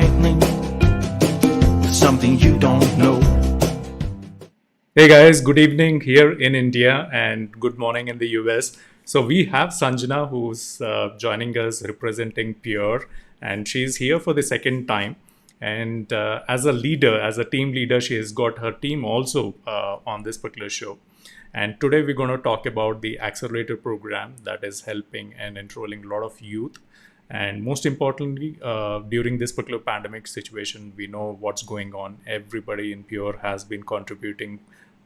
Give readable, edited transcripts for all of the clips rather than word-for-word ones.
enlightening. Something you don't know. Hey guys, good evening here in India and good morning in the US. So we have Sanjana who's joining us representing Pure, and she's here for the second time. And as a leader, as a team leader, she has got her team also on this particular show. And today we're going to talk about the accelerator program that is helping and enrolling a lot of youth. And most importantly, during this particular pandemic situation, we know what's going on. Everybody in Pure has been contributing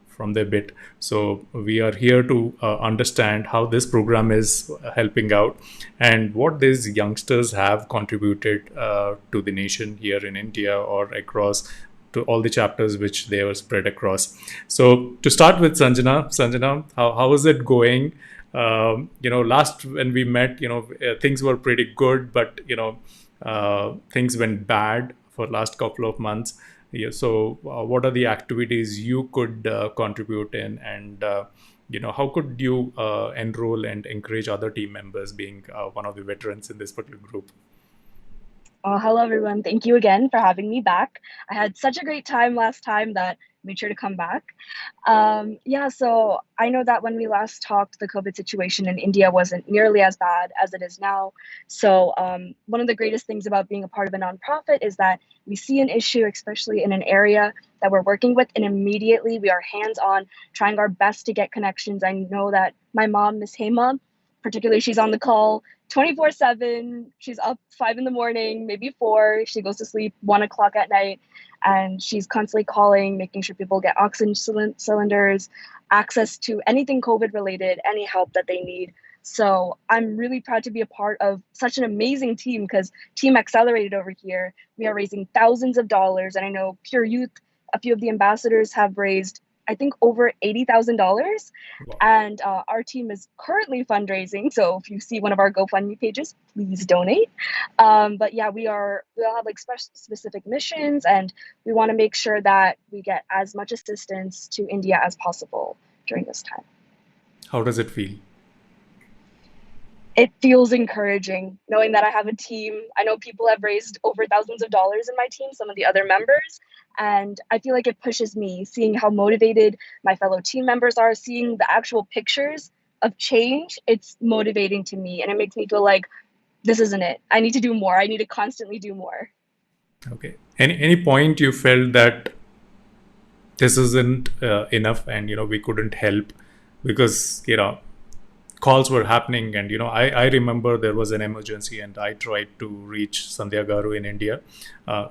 from their bit. So we are here to understand how this program is helping out and what these youngsters have contributed to the nation here in India or across to all the chapters which they are spread across. So to start with, Sanjana, how is it going? Last when we met, things were pretty good, but things went bad for last couple of months. Yeah, so what are the activities you could contribute in, and how could you enroll and encourage other team members, being one of the veterans in this particular group? Hello, everyone. Thank you again for having me back. I had such a great time last time that I made sure to come back. So I know that when we last talked, the COVID situation in India wasn't nearly as bad as it is now. So one of the greatest things about being a part of a nonprofit is that we see an issue, especially in an area that we're working with, and immediately we are hands-on, trying our best to get connections. I know that my mom, Miss Hema, particularly, she's on the call 24/7. She's up 5 in the morning, maybe 4. She goes to sleep 1 o'clock at night, and she's constantly calling, making sure people get oxygen cylinders, access to anything COVID related, any help that they need. So I'm really proud to be a part of such an amazing team, because Team Accelerated over here, we are raising thousands of dollars. And I know Pure Youth, a few of the ambassadors have raised, I think, over $80,000. Wow. And our team is currently fundraising. So if you see one of our GoFundMe pages, please donate. But yeah, we'll have like specific missions, and we want to make sure that we get as much assistance to India as possible during this time. How does it feel? It feels encouraging knowing that I have a team. I know people have raised over thousands of dollars in my team, some of the other members, and I feel like it pushes me, seeing how motivated my fellow team members are, seeing the actual pictures of change. It's motivating to me, and it makes me feel like this isn't it. I need to do more. I need to constantly do more. Okay. Any point you felt that this isn't enough, and we couldn't help because calls were happening, and I remember there was an emergency, and I tried to reach Sandhya Garu in India,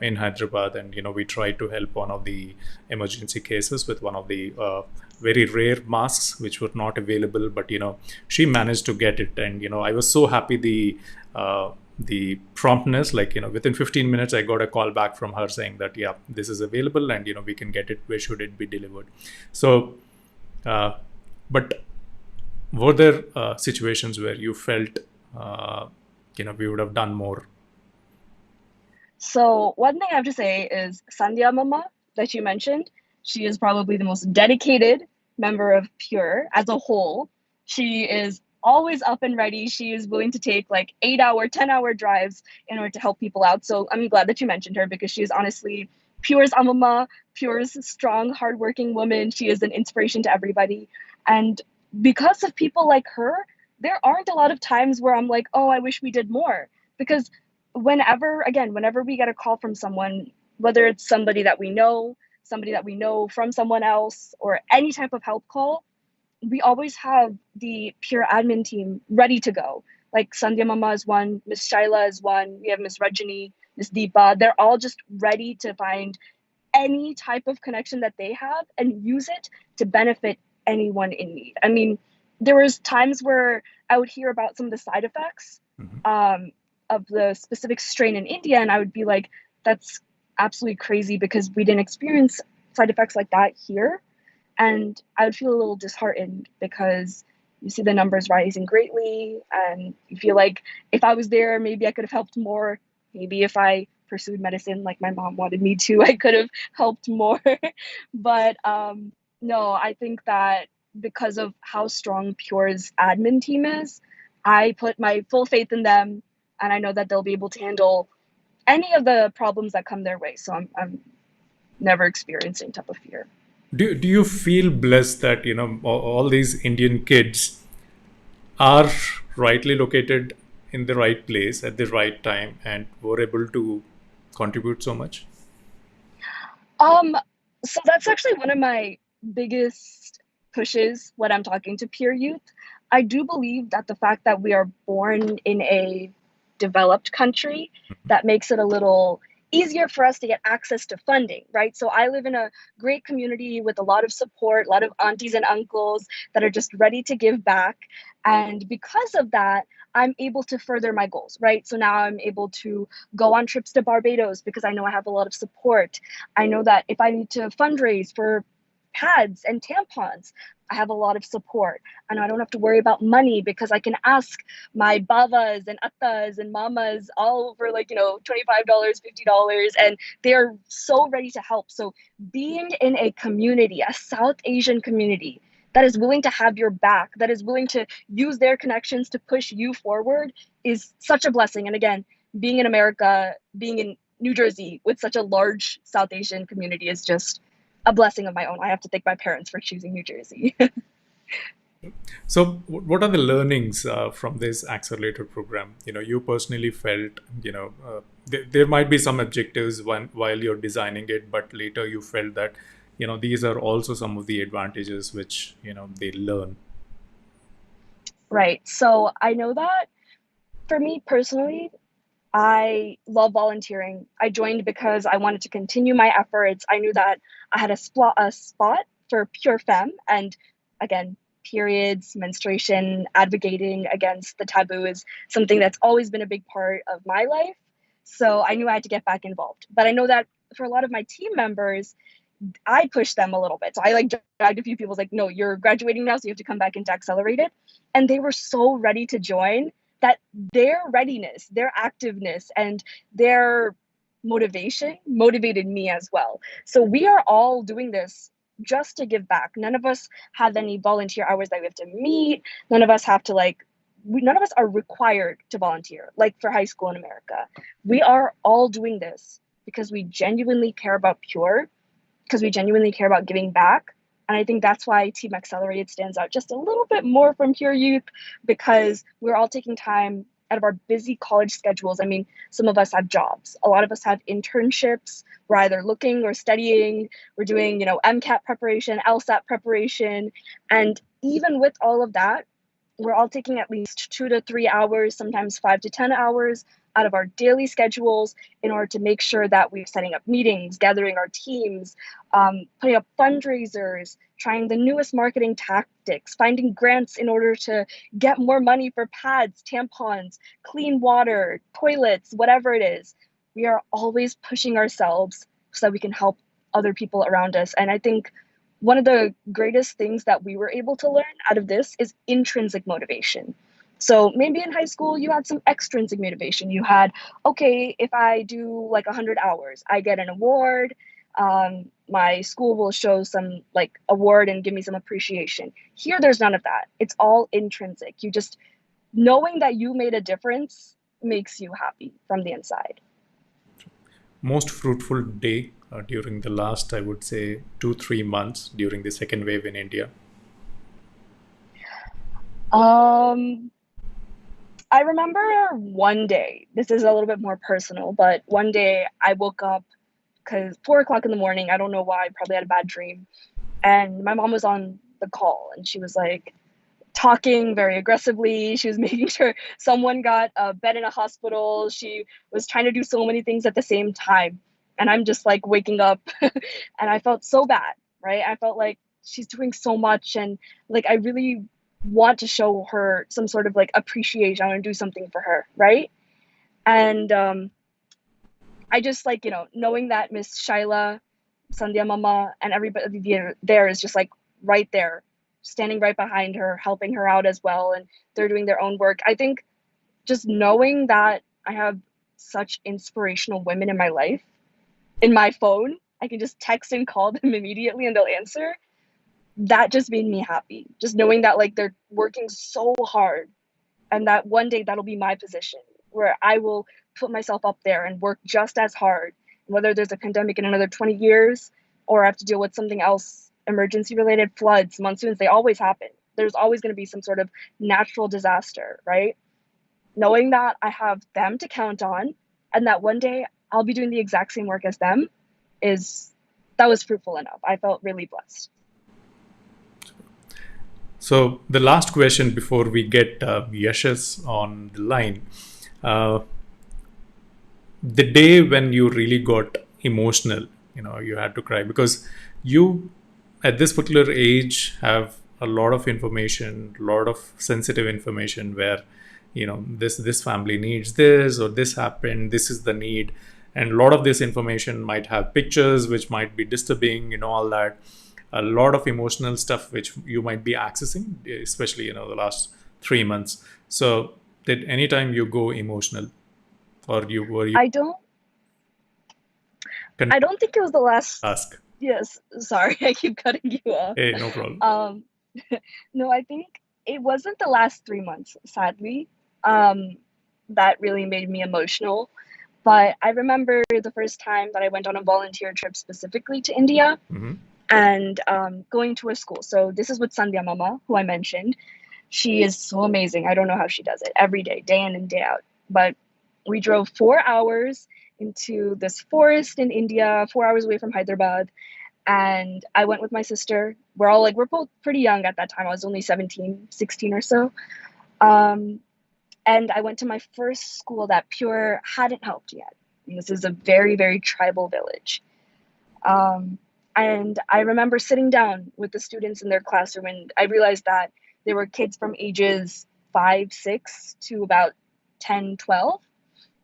in Hyderabad, and we tried to help one of the emergency cases with one of the very rare masks which were not available, but she managed to get it, and I was so happy the promptness, like within 15 minutes I got a call back from her saying that this is available, and we can get it, where should it be delivered. So but were there situations where you felt we would have done more? So one thing I have to say is Sandhya Mama that you mentioned, she is probably the most dedicated member of Pure as a whole. She is always up and ready. She is willing to take like 8-hour, 10-hour drives in order to help people out. So I'm glad that you mentioned her, because she is honestly Pure's Amama, Pure's strong, hardworking woman. She is an inspiration to everybody. And because of people like her, there aren't a lot of times where I'm like, oh, I wish we did more. Because whenever we get a call from someone, whether it's somebody that we know from someone else, or any type of help call, we always have the Pure admin team ready to go. Like Sandhya Mama is one, Miss Shaila is one, we have Miss Rajani, Miss Deepa. They're all just ready to find any type of connection that they have and use it to benefit anyone in need. I mean, there was times where I would hear about some of the side effects of the specific strain in India, and I would be like, that's absolutely crazy, because we didn't experience side effects like that here. And I would feel a little disheartened, because you see the numbers rising greatly, and you feel like if I was there, maybe I could have helped more. Maybe if I pursued medicine like my mom wanted me to, I could have helped more. But no, I think that because of how strong Pure's admin team is, I put my full faith in them, and I know that they'll be able to handle any of the problems that come their way. So I'm never experiencing type of fear. Do you feel blessed that all these Indian kids are rightly located in the right place at the right time and were able to contribute so much? Um, so that's actually one of my biggest pushes when I'm talking to peer youth. I do believe that the fact that we are born in a developed country, that makes it a little easier for us to get access to funding, right? So I live in a great community with a lot of support, a lot of aunties and uncles that are just ready to give back. And because of that, I'm able to further my goals, right? So now I'm able to go on trips to Barbados because I know I have a lot of support. I know that if I need to fundraise for pads and tampons, I have a lot of support. And I don't have to worry about money because I can ask my babas and attas and mamas all over, like, $25, $50, and they're so ready to help. So being in a community, a South Asian community, that is willing to have your back, that is willing to use their connections to push you forward is such a blessing. And again, being in America, being in New Jersey with such a large South Asian community is just a blessing of my own. I have to thank my parents for choosing New Jersey. So, what are the learnings from this accelerator program? You personally felt, there might be some objectives while you're designing it, but later you felt that, these are also some of the advantages which, they learn. Right. So I know that for me personally, I love volunteering. I joined because I wanted to continue my efforts. I knew that I had a spot for pure femme, and again, periods, menstruation, advocating against the taboo is something that's always been a big part of my life. So I knew I had to get back involved. But I know that for a lot of my team members, I pushed them a little bit. So I like dragged a few people, like, no, you're graduating now, so you have to come back into Accelerated. And they were so ready to join that their readiness, their activeness, and their motivation motivated me as well. So we are all doing this just to give back. None of us have any volunteer hours that we have to meet. None of us have to none of us are required to volunteer, like for high school in America. We are all doing this because we genuinely care about Pure, because we genuinely care about giving back. And I think that's why Team Accelerated stands out just a little bit more from Pure Youth, because we're all taking time out of our busy college schedules. I mean, some of us have jobs. A lot of us have internships. We're either looking or studying. We're doing, MCAT preparation, LSAT preparation. And even with all of that, we're all taking at least 2 to 3 hours, sometimes 5 to 10 hours out of our daily schedules in order to make sure that we're setting up meetings, gathering our teams, putting up fundraisers, trying the newest marketing tactics, finding grants in order to get more money for pads, tampons, clean water, toilets, whatever it is. We are always pushing ourselves so that we can help other people around us. And I think one of the greatest things that we were able to learn out of this is intrinsic motivation. So maybe in high school, you had some extrinsic motivation. You had, okay, if I do like 100 hours, I get an award. My school will show some like award and give me some appreciation. Here, there's none of that. It's all intrinsic. You just knowing that you made a difference makes you happy from the inside. Most fruitful day during the last, I would say, 2-3 months during the second wave in India? Um, I remember one day, this is a little bit more personal, but one day I woke up because 4 o'clock in the morning, I don't know why, I probably had a bad dream. And my mom was on the call and she was like talking very aggressively. She was making sure someone got a bed in a hospital. She was trying to do so many things at the same time. And I'm just like waking up and I felt so bad, right? I felt like she's doing so much and like I really want to show her some sort of like appreciation. I want to do something for her, right? And I just like, knowing that Miss Shaila, Sandhya Mama, and everybody there is just like right there, standing right behind her, helping her out as well. And they're doing their own work. I think just knowing that I have such inspirational women in my life, in my phone, I can just text and call them immediately and they'll answer. That just made me happy. Just knowing that like they're working so hard and that one day that'll be my position where I will put myself up there and work just as hard, whether there's a pandemic in another 20 years or I have to deal with something else, emergency related floods, monsoons, they always happen. There's always going to be some sort of natural disaster, right? Knowing that I have them to count on and that one day I'll be doing the exact same work as them that was fruitful enough. I felt really blessed. So the last question before we get Yashas on the line. The day when you really got emotional, you had to cry because you, at this particular age, have a lot of information, a lot of sensitive information where, this family needs this or this happened, this is the need. And a lot of this information might have pictures which might be disturbing, all that. A lot of emotional stuff which you might be accessing, especially, the last 3 months. So did any time you go emotional? Or were you I don't think it was the last. ask? Yes, sorry, I keep cutting you off. Hey, no problem. No, I think it wasn't the last 3 months, sadly, that really made me emotional. But I remember the first time that I went on a volunteer trip specifically to India and going to a school. So this is with Sandhya Mama, who I mentioned. She is so amazing. I don't know how she does it every day in and day out. But we drove 4 hours into this forest in India, 4 hours away from Hyderabad. And I went with my sister. We're both pretty young at that time. I was only 17, 16 or so. And I went to my first school that Pure hadn't helped yet. And this is a very, very tribal village. And I remember sitting down with the students in their classroom, and I realized that there were kids from ages 5, 6 to about 10, 12.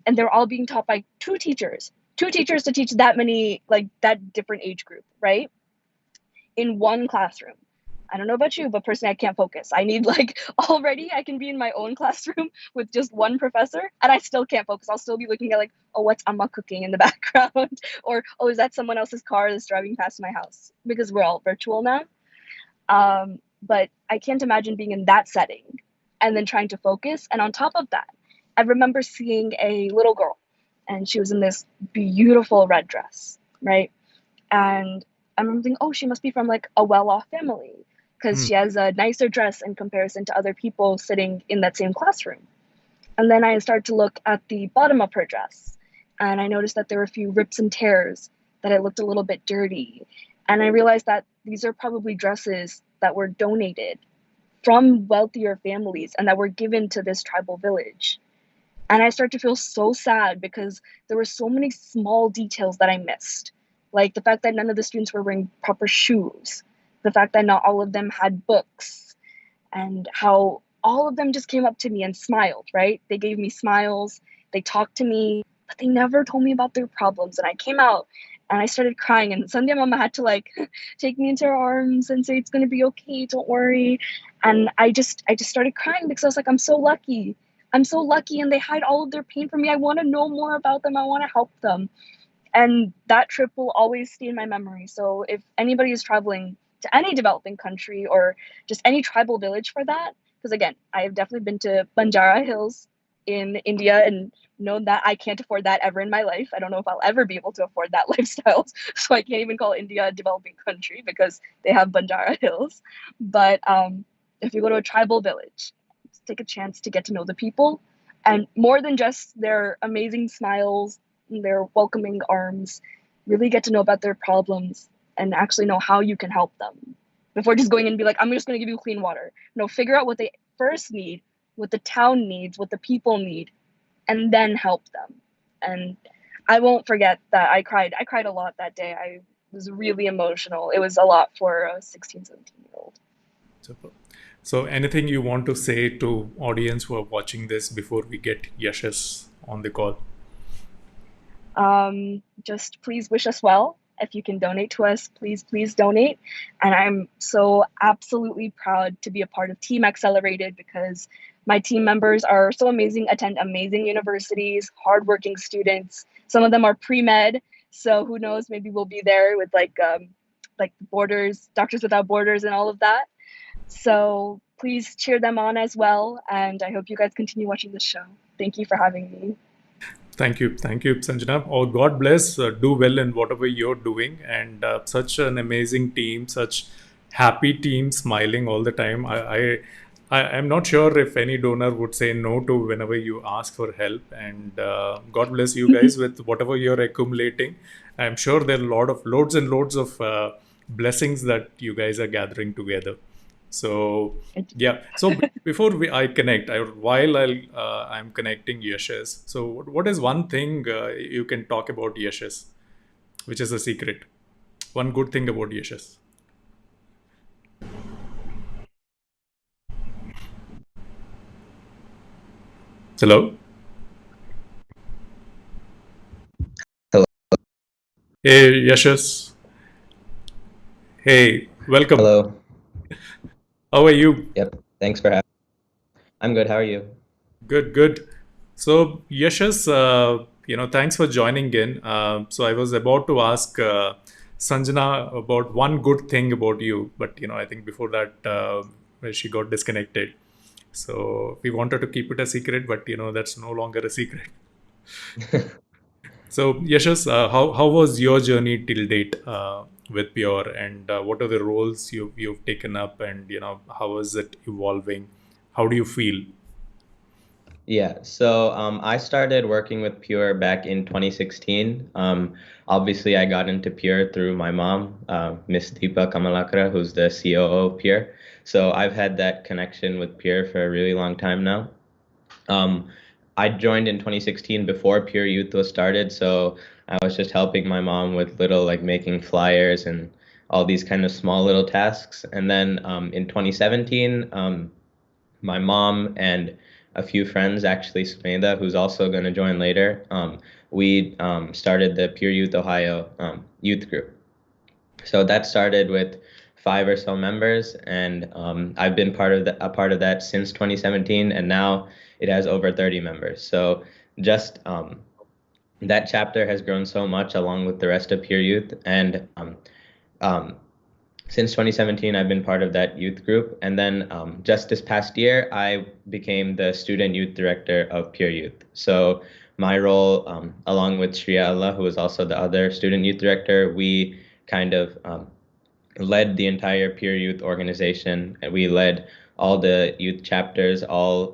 And they're all being taught by two teachers to teach that many, that different age group, right? In one classroom. I don't know about you, but personally, I can't focus. I need already I can be in my own classroom with just one professor and I still can't focus. I'll still be looking at oh, what's Amma cooking in the background? Or, oh, is that someone else's car that's driving past my house? Because we're all virtual now. But I can't imagine being in that setting and then trying to focus. And on top of that, I remember seeing a little girl and she was in this beautiful red dress, right? And I remember thinking, oh, she must be from a well-off family because she has a nicer dress in comparison to other people sitting in that same classroom. And then I started to look at the bottom of her dress and I noticed that there were a few rips and tears, that it looked a little bit dirty. And I realized that these are probably dresses that were donated from wealthier families and that were given to this tribal village. And I started to feel so sad because there were so many small details that I missed. Like the fact that none of the students were wearing proper shoes, the fact that not all of them had books, and how all of them just came up to me and smiled, right? They gave me smiles, they talked to me, but they never told me about their problems. And I came out and I started crying and Sandhya Mama had to take me into her arms and say, it's going to be okay, don't worry. And I just started crying because I was like, I'm so lucky and they hide all of their pain from me. I want to know more about them. I want to help them. And that trip will always stay in my memory. So if anybody is traveling to any developing country or just any tribal village for that, because again, I have definitely been to Banjara Hills in India and know that I can't afford that ever in my life. I don't know if I'll ever be able to afford that lifestyle. So I can't even call India a developing country because they have Banjara Hills. But if you go to a tribal village, take a chance to get to know the people, and more than just their amazing smiles, their welcoming arms, really get to know about their problems and actually know how you can help them before just going in and be like, I'm just going to give you clean water. No, figure out what they first need, what the town needs, what the people need, and then help them. And I won't forget that I cried a lot that day. I was really emotional. It was a lot for a 16, 17-year-old. Super. So anything you want to say to audience who are watching this before we get Yashas on the call? Just please wish us well. If you can donate to us, please donate. And I'm so absolutely proud to be a part of Team Accelerated because my team members are so amazing, attend amazing universities, hardworking students. Some of them are pre-med. So who knows, maybe we'll be there with Borders, Doctors Without Borders and all of that. So please cheer them on as well. And I hope you guys continue watching the show. Thank you for having me. Thank you, Sanjana. Oh, God bless. Do well in whatever you're doing, and such an amazing team, such happy team, smiling all the time. I'm not sure if any donor would say no to whenever you ask for help. And God bless you guys with whatever you're accumulating. I'm sure there are loads and loads of blessings that you guys are gathering together. So It- yeah. So before I connect, while I'm connecting Yashas. So what is one thing you can talk about Yashas, which is a secret? One good thing about Yashas. Hello. Hello. Hey Yashas. Hey, welcome. Hello. How are you? Yep. Thanks for having. I'm good. How are you? Good, good. So Yashas, thanks for joining in. So I was about to ask Sanjana about one good thing about you, but I think before that she got disconnected. So we wanted to keep it a secret, but that's no longer a secret. So Yashas, how was your journey till date with Pure, and what are the roles you've taken up, and how is it evolving? How do you feel? Yeah. So I started working with Pure back in 2016. Obviously, I got into Pure through my mom, Miss Deepa Kamalakra, who's the COO of Pure. So I've had that connection with Pure for a really long time now. Um, I joined in 2016 before Pure Youth was started, so I was just helping my mom with little like making flyers and all these kind of small little tasks. And then in 2017, my mom and a few friends, actually Sumedha, who's also going to join later, we started the Pure Youth Ohio youth group. So that started with five or so members, and I've been a part of that since 2017, and now it has over 30 members. So just that chapter has grown so much along with the rest of Pure Youth, and um, since 2017, I've been part of that youth group. And then just this past year, I became the student youth director of Pure Youth. So my role, along with Shriya Allah, who is also the other student youth director, we kind of led the entire Pure Youth organization, and we led all the youth chapters, all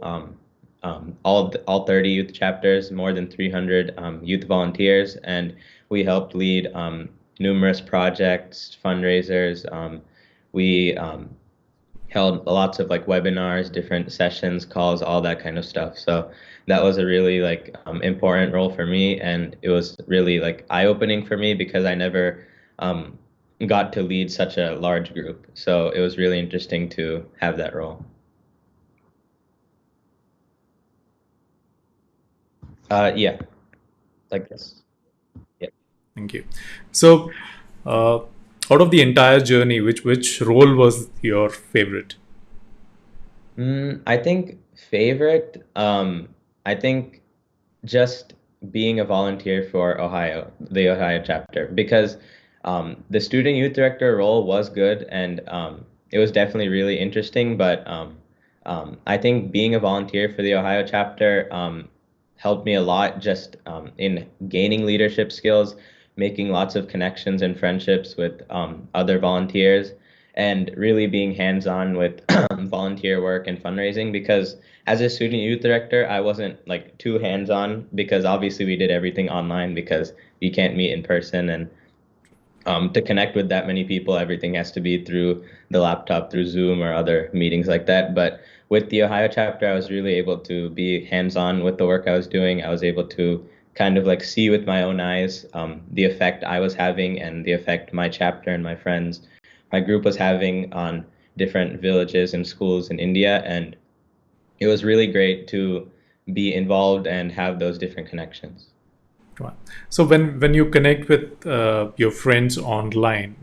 30 youth chapters, more than 300 youth volunteers, and we helped lead numerous projects, fundraisers. We held lots of like webinars, different sessions, calls, all that kind of stuff. So that was a really like important role for me, and it was really like eye-opening for me because I never um, got to lead such a large group. So it was really interesting to have that role. Yeah, like this. Yeah. Thank you. So, uh, out of the entire journey, which role was your favorite? I think favorite. I think just being a volunteer for the Ohio chapter, because the student youth director role was good, and it was definitely really interesting. But I think being a volunteer for the Ohio chapter helped me a lot just in gaining leadership skills, making lots of connections and friendships with other volunteers, and really being hands-on with volunteer work and fundraising. Because as a student youth director, I wasn't like too hands-on because obviously we did everything online because you can't meet in person, and to connect with that many people, everything has to be through the laptop, through Zoom or other meetings like that. But with the Ohio chapter, I was really able to be hands-on with the work I was doing. I was able to kind of like see with my own eyes the effect I was having and the effect my chapter and my group was having on different villages and schools in India. And it was really great to be involved and have those different connections. Right. So when you connect with your friends online,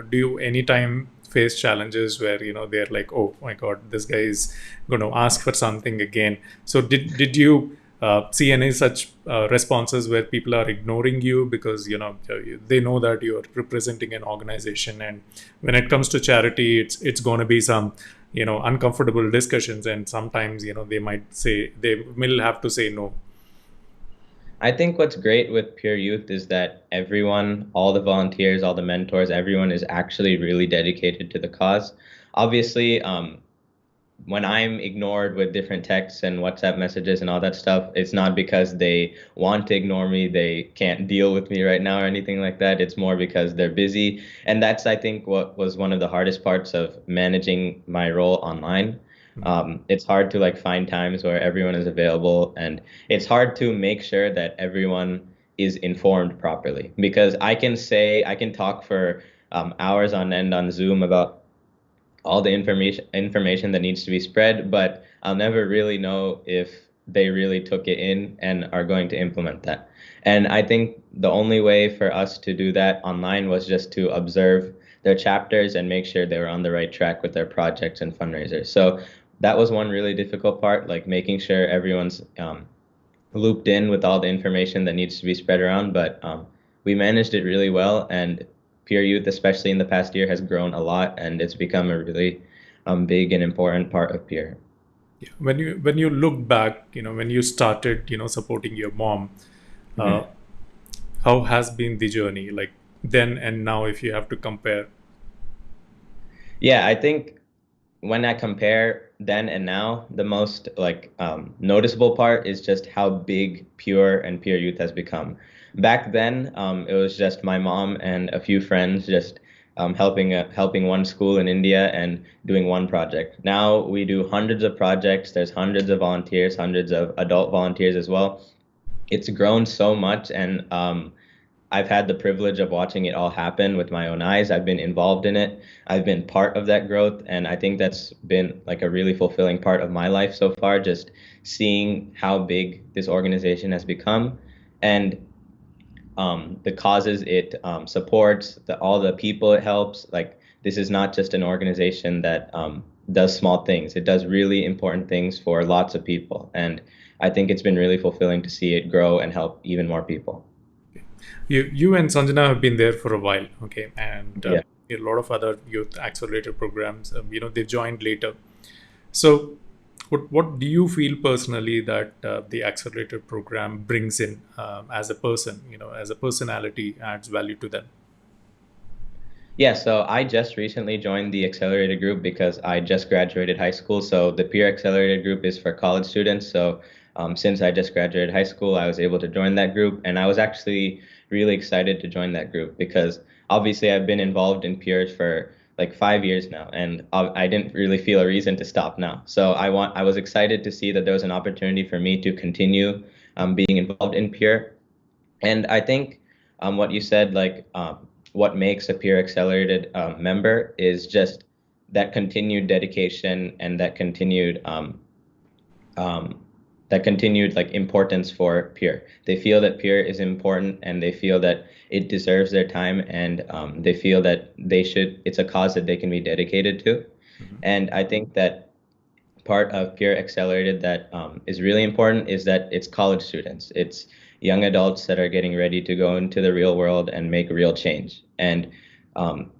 do you anytime face challenges where they're like, oh my God, this guy is going to ask for something again? So did you see any such responses where people are ignoring you because they know that you're representing an organization, and when it comes to charity, it's going to be some uncomfortable discussions, and sometimes they might say they will have to say no. I think what's great with Pure Youth is that everyone, all the volunteers, all the mentors, everyone is actually really dedicated to the cause. Obviously, when I'm ignored with different texts and WhatsApp messages and all that stuff, it's not because they want to ignore me, they can't deal with me right now or anything like that. It's more because they're busy. And that's, I think, what was one of the hardest parts of managing my role online. It's hard to like find times where everyone is available, and it's hard to make sure that everyone is informed properly because I can talk for hours on end on Zoom about all the information that needs to be spread, but I'll never really know if they really took it in and are going to implement that. And I think the only way for us to do that online was just to observe their chapters and make sure they were on the right track with their projects and fundraisers. So that was one really difficult part, like making sure everyone's looped in with all the information that needs to be spread around. But we managed it really well, and Peer Youth, especially in the past year, has grown a lot, and it's become a really big and important part of Peer. Yeah. When you look back, when you started, supporting your mom, uh, how has been the journey, like then and now, if you have to compare? Yeah, I think when I compare then and now, the most like noticeable part is just how big Pure and Peer Youth has become. Back then, it was just my mom and a few friends just helping one school in India and doing one project. Now we do hundreds of projects. There's hundreds of volunteers, hundreds of adult volunteers as well. It's grown so much, and I've had the privilege of watching it all happen with my own eyes. I've been involved in it. I've been part of that growth. And I think that's been like a really fulfilling part of my life so far, just seeing how big this organization has become and the causes it supports, all the people it helps. Like, this is not just an organization that does small things, it does really important things for lots of people. And I think it's been really fulfilling to see it grow and help even more people. You and Sanjana have been there for a while, okay, and Yeah. a lot of other youth accelerator programs, they joined later. So, what do you feel personally that the accelerator program brings in as a person, as a personality, adds value to them? Yeah, so I just recently joined the accelerator group because I just graduated high school. So the peer accelerator group is for college students. So since I just graduated high school, I was able to join that group, and I was actually really excited to join that group because obviously I've been involved in peers for like 5 years now, and I didn't really feel a reason to stop now. So I was excited to see that there was an opportunity for me to continue being involved in peer. And I think what you said, like what makes a peer accelerated member is just that continued dedication and um, that continued like importance for peer. They feel that peer is important, and they feel that it deserves their time, and they feel that it's a cause that they can be dedicated to. And I think that part of Peer Accelerated that is really important is that it's college students. It's young adults that are getting ready to go into the real world and make real change. And um,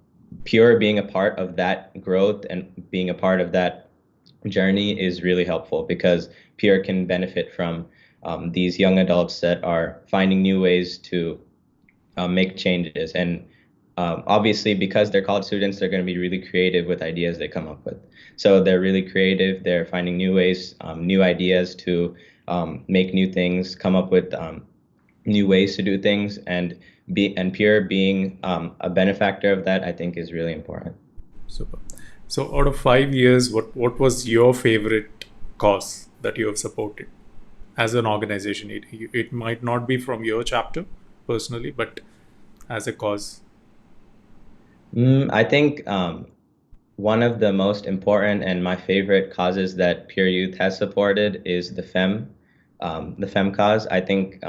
Pure being a part of that growth and being a part of that journey is really helpful because Pure can benefit from these young adults that are finding new ways to make changes. And obviously, because they're college students, they're going to be really creative with ideas they come up with. So they're really creative. They're finding new ways, new ideas to make new things, come up with new ways to do things, and Pure being a benefactor of that, I think, is really important. Super. So, out of 5 years, what was your favorite cause that you have supported as an organization? It might not be from your chapter personally, but as a cause. I think one of the most important and my favorite causes that Pure Youth has supported is the Femme cause. I think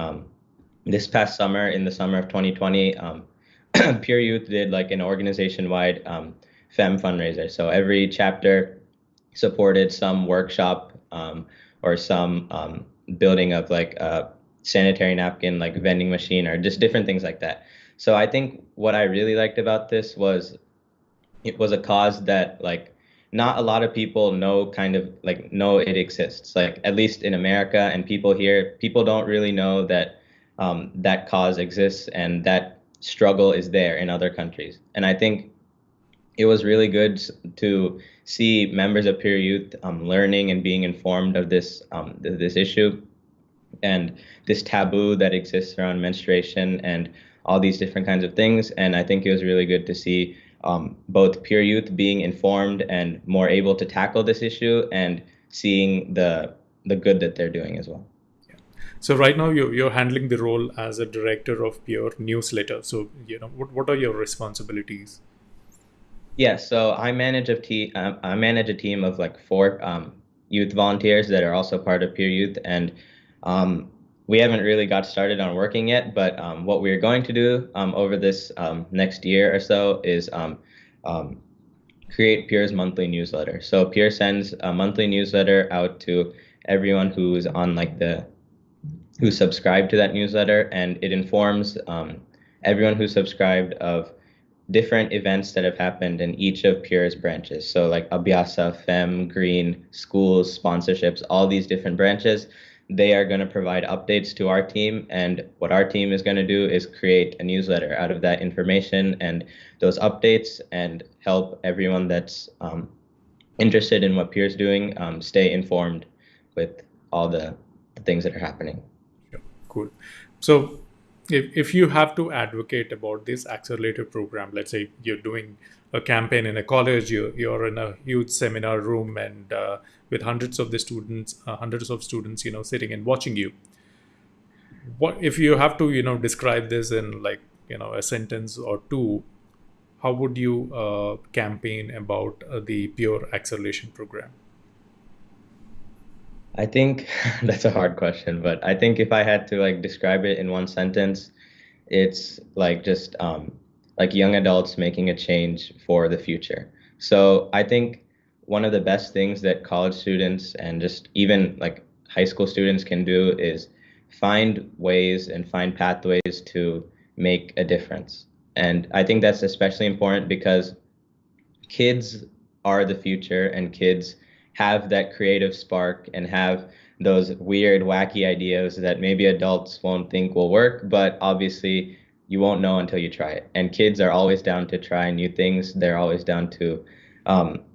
this past summer, in the summer of 2020, Pure Youth did like an organization-wide Femme fundraiser. So every chapter supported some workshop or some building of like a sanitary napkin, like vending machine, or just different things like that. So I think what I really liked about this was it was a cause that like not a lot of people know, kind of like know it exists, like at least in America, and people here, people don't really know that that cause exists and that struggle is there in other countries. And I think it was really good to see members of Peer Youth learning and being informed of this issue and this taboo that exists around menstruation and all these different kinds of things. And I think it was really good to see both Peer Youth being informed and more able to tackle this issue and seeing the good that they're doing as well. So right now you're handling the role as a director of Pure newsletter. So what are your responsibilities? Yeah, so I manage a team of like 4 youth volunteers that are also part of Peer Youth, and we haven't really got started on working yet. But what we're going to do over this next year or so is create Pure's monthly newsletter. So Pure sends a monthly newsletter out to everyone who's on who subscribed to that newsletter, and it informs everyone who subscribed of different events that have happened in each of Pure's branches. So like Abhyasa, Femme, Green, schools, sponsorships, all these different branches, they are going to provide updates to our team. And what our team is going to do is create a newsletter out of that information and those updates and help everyone that's interested in what Pure's doing stay informed with all the things that are happening. Cool. So if you have to advocate about this accelerator program, let's say you're doing a campaign in a college, you're in a huge seminar room and with hundreds of students, sitting and watching you. What if you have to describe this in like a sentence or two? How would you campaign about the Pure acceleration program? I think that's a hard question, but I think if I had to like describe it in one sentence, it's like just like young adults making a change for the future. So I think one of the best things that college students and just even like high school students can do is find ways and find pathways to make a difference. And I think that's especially important because kids are the future and kids have that creative spark and have those weird, wacky ideas that maybe adults won't think will work, but obviously you won't know until you try it. And kids are always down to try new things. They're always down to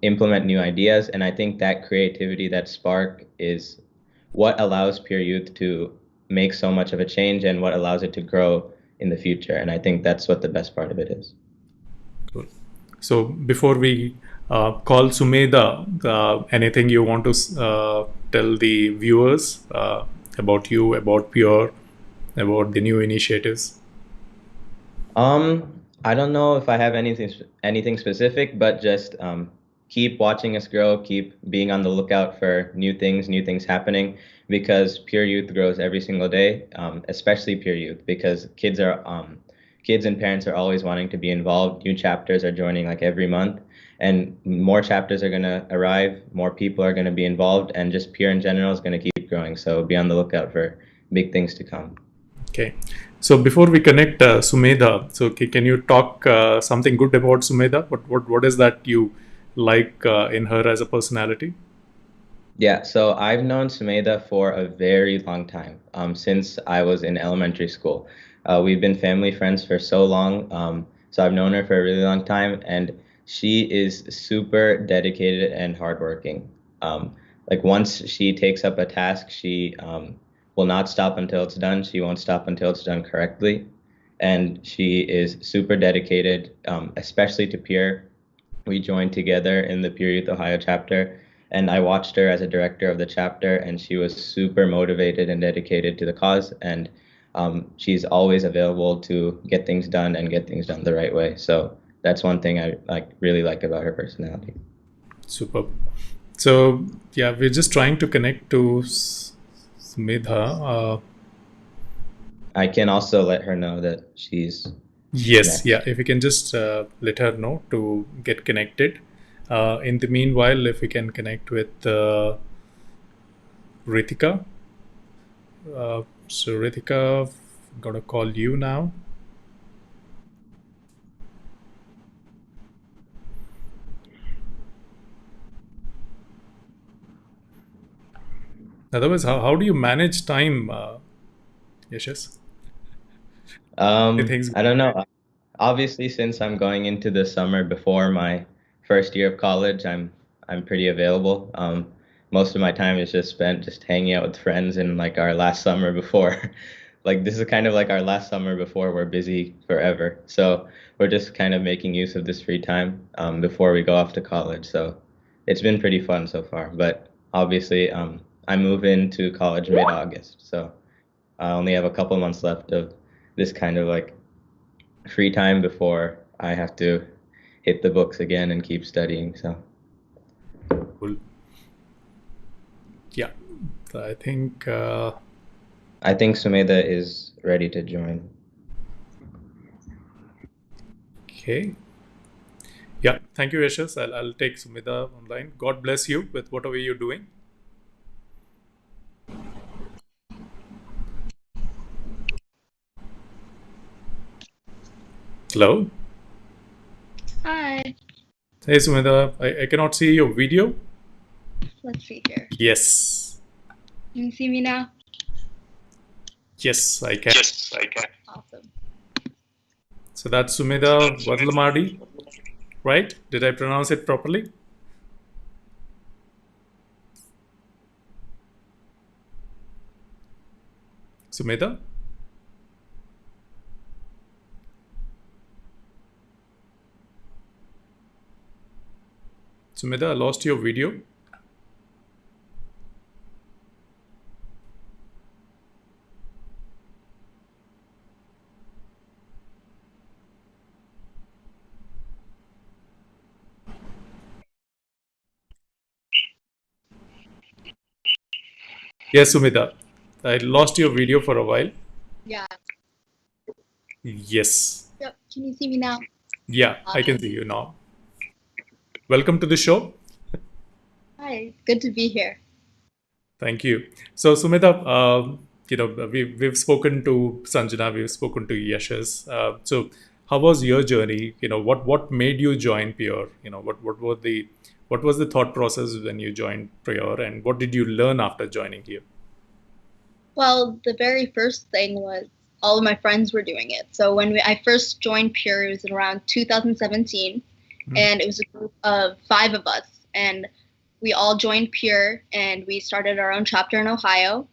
implement new ideas. And I think that creativity, that spark is what allows Peer Youth to make so much of a change and what allows it to grow in the future. And I think that's what the best part of it is. Cool. So before we call Sumedha, anything you want to tell the viewers about you, about Pure, about the new initiatives? I don't know if I have anything specific, but just keep watching us grow, keep being on the lookout for new things happening, because Pure Youth grows every single day, especially Pure Youth, because kids and parents are always wanting to be involved. New chapters are joining like every month, and more chapters are going to arrive, more people are going to be involved, and just Pure in general is going to keep growing. So be on the lookout for big things to come. Okay. So before we connect Sumedha, so can you talk something good about Sumedha? What is that you like in her as a personality? Yeah, so I've known Sumedha for a very long time, since I was in elementary school. We've been family friends for so long, so I've known her for a really long time, and she is super dedicated and hardworking. Like once she takes up a task, she will not stop until it's done. She won't stop until it's done correctly, and she is super dedicated, especially to Pure. We joined together in the Pure Youth Ohio chapter, and I watched her as a director of the chapter, and she was super motivated and dedicated to the cause, and she's always available to get things done and get things done the right way. So that's one thing I really like about her personality. Superb. So yeah, we're just trying to connect to Sumedha. I can also let her know that she's Yes, next. yeah. If you can just let her know to get connected. In the meanwhile, if we can connect with Rithika. So Rithika, I'm gonna call you now. Otherwise, how do you manage time, Yashas? Anything's I don't know. Obviously, since I'm going into the summer before my first year of college, I'm pretty available. Most of my time is just spent just hanging out with friends in like our last summer before, like this is kind of like our last summer before we're busy forever. So we're just kind of making use of this free time before we go off to college. So it's been pretty fun so far. But obviously, I move into college mid-August, so I only have a couple months left of this kind of like free time before I have to hit the books again and keep studying. So cool. Yeah, I think I think Sumedha is ready to join. okay. Yeah, thank you, Yashas. I'll take Sumedha online. God bless you with whatever you're doing. Hello. Hi. Hey, Sumedha. I cannot see your video. Let's see here. Yes. Can you see me now? Yes, I can. Awesome. So that's Sumedha Vadlamani, right? Did I pronounce it properly? Sumedha? Sumedha, I lost your video. Yes, Sumedha. I lost your video for a while. Yeah. Yes. Yep. Can you see me now? Yeah, I can see you now. Welcome to the show. Hi. Good to be here. Thank you. So, Sumedha, we've spoken to Sanjana, we've spoken to Yashas. So, how was your journey? What made you join Pure? What was the thought process when you joined Pure, and what did you learn after joining here? Well, the very first thing was all of my friends were doing it. So when I first joined Pure, it was in around 2017, and it was a group of 5 of us, and we all joined Pure, and we started our own chapter in Ohio,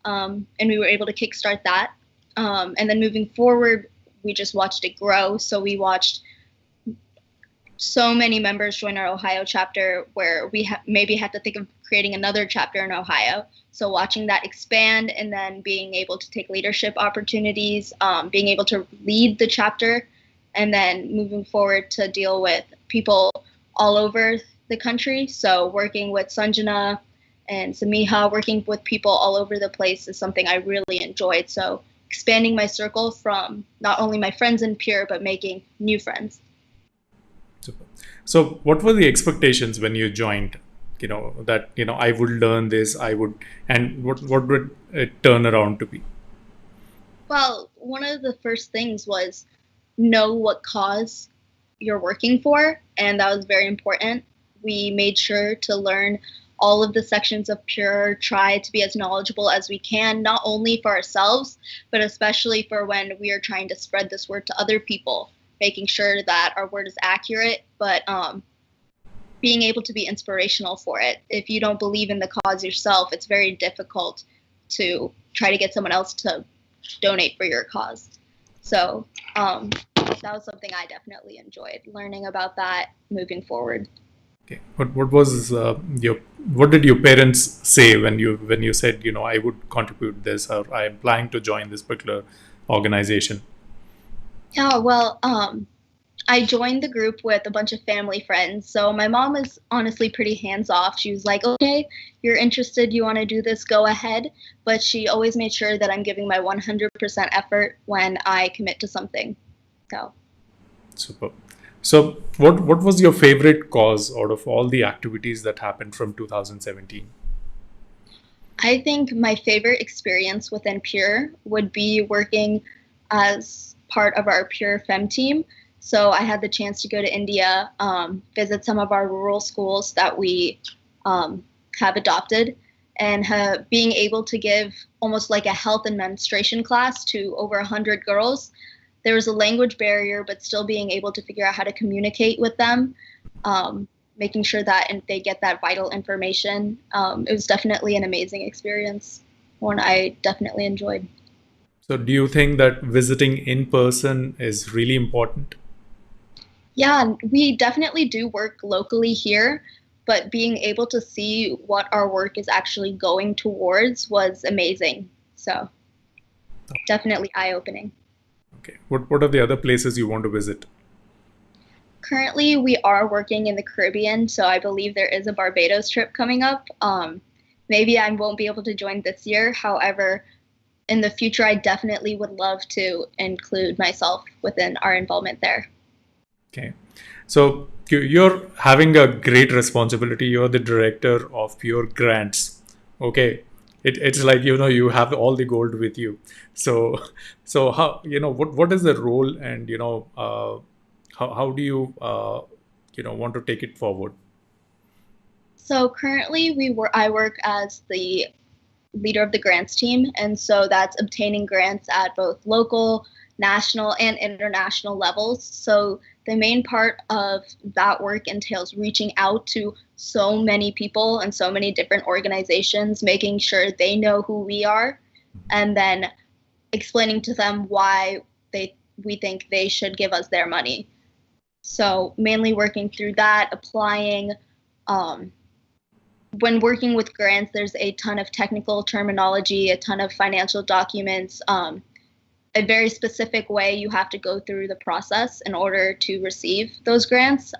and we were able to kickstart that. And then moving forward, we just watched it grow. So we watched so many members join our Ohio chapter where we maybe had to think of creating another chapter in Ohio. So watching that expand and then being able to take leadership opportunities, being able to lead the chapter, and then moving forward to deal with people all over the country. So working with Sanjana and Sameeha, working with people all over the place is something I really enjoyed. So expanding my circle from not only my friends in Pure, but making new friends. Super. So, what were the expectations when you joined? That I would learn this, and what would it turn around to be? Well, one of the first things was know what cause you're working for, and that was very important. We made sure to learn all of the sections of Pure, try to be as knowledgeable as we can, not only for ourselves, but especially for when we are trying to spread this word to other people, making sure that our word is accurate, but being able to be inspirational for it. If you don't believe in the cause yourself, it's very difficult to try to get someone else to donate for your cause. So that was something I definitely enjoyed, learning about that moving forward. Okay. What did your parents say when you said I would contribute this, or I am planning to join this particular organization? Yeah, well, I joined the group with a bunch of family friends. So my mom is honestly pretty hands off. She was like, okay, you're interested, you want to do this, go ahead. But she always made sure that I'm giving my 100% effort when I commit to something. So. Super. So what was your favorite cause out of all the activities that happened from 2017? I think my favorite experience within Pure would be working as part of our Pure Femme team. So I had the chance to go to India, visit some of our rural schools that we have adopted, and being able to give almost like a health and menstruation class to over 100 girls there was a language barrier, but still being able to figure out how to communicate with them, making sure that they get that vital information. It was definitely an amazing experience, one I definitely enjoyed. So do you think that visiting in person is really important? Yeah, we definitely do work locally here, but being able to see what our work is actually going towards was amazing. So definitely eye-opening. Okay. What are the other places you want to visit? Currently, we are working in the Caribbean, so I believe there is a Barbados trip coming up. Maybe I won't be able to join this year. However, in the future, I definitely would love to include myself within our involvement there. Okay. So you're having a great responsibility. You're the director of Pure Grants. Okay. It's like, you have all the gold with you. So how, what is the role, and, how do you, want to take it forward? So currently, I work as the leader of the grants team, and so that's obtaining grants at both local, national, and international levels. So the main part of that work entails reaching out to so many people and so many different organizations, making sure they know who we are, and then explaining to them why we think they should give us their money. So mainly working through that, applying. When working with grants, there's a ton of technical terminology, a ton of financial documents, a very specific way you have to go through the process in order to receive those grants.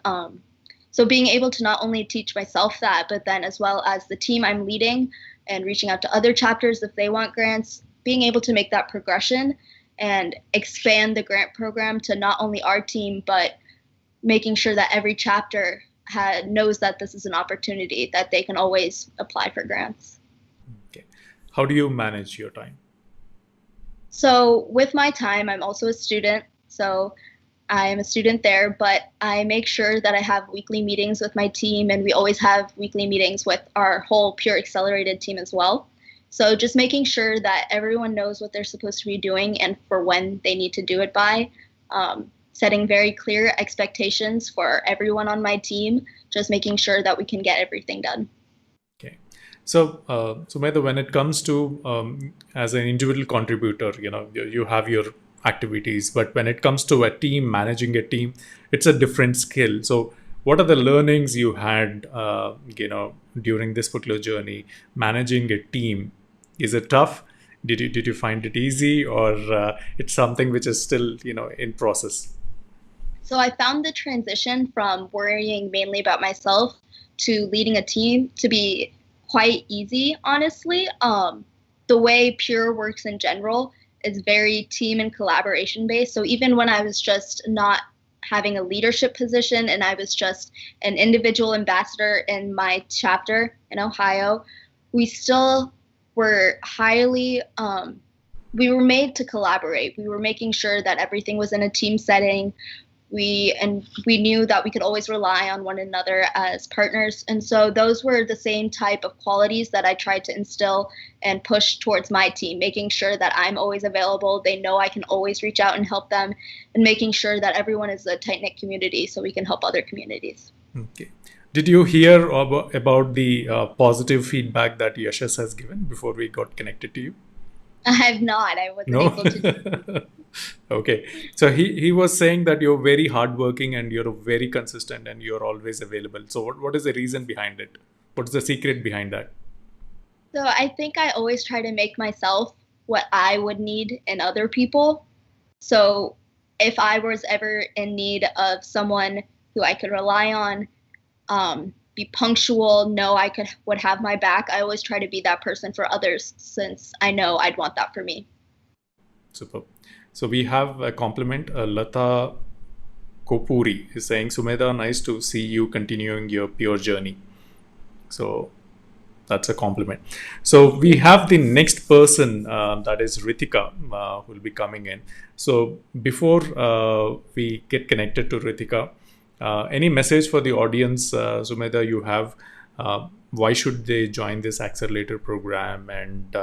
So being able to not only teach myself that, but then as well as the team I'm leading and reaching out to other chapters if they want grants, being able to make that progression and expand the grant program to not only our team, but making sure that every chapter knows that this is an opportunity, that they can always apply for grants. Okay. How do you manage your time? So with my time, I'm also a student. So I'm a student there, but I make sure that I have weekly meetings with my team, and we always have weekly meetings with our whole Pure Accelerated team as well. So just making sure that everyone knows what they're supposed to be doing and for when they need to do it by. Setting very clear expectations for everyone on my team, just making sure that we can get everything done. Okay. So, Sumedha, when it comes to as an individual contributor, you have your activities, but when it comes to a team, managing a team, it's a different skill. So what are the learnings you had, during this particular journey, managing a team? Is it tough? Did you find it easy, or it's something which is still, in process? So I found the transition from worrying mainly about myself to leading a team to be quite easy, honestly. The way Pure works in general is very team and collaboration based. So even when I was just not having a leadership position and I was just an individual ambassador in my chapter in Ohio, we still were we were made to collaborate. We were making sure that everything was in a team setting. We knew that we could always rely on one another as partners. And so those were the same type of qualities that I tried to instill and push towards my team, making sure that I'm always available. They know I can always reach out and help them, and making sure that everyone is a tight-knit community so we can help other communities. Okay. Did you hear about the positive feedback that Yashas has given before we got connected to you? I have not. I wasn't able to. Okay. So he was saying that you're very hardworking and you're very consistent and you're always available. So what is the reason behind it? What's the secret behind that? So I think I always try to make myself what I would need in other people. So if I was ever in need of someone who I could rely on, be punctual, know I would have my back, I always try to be that person for others, since I know I'd want that for me. Super. So we have a compliment. Lata Kopuri is saying, Sumedha, nice to see you continuing your Pure journey. So that's a compliment. So we have the next person, that is Rithika, who will be coming in. So before we get connected to Rithika, any message for the audience, Sumedha, you have Why should they join this accelerator program, and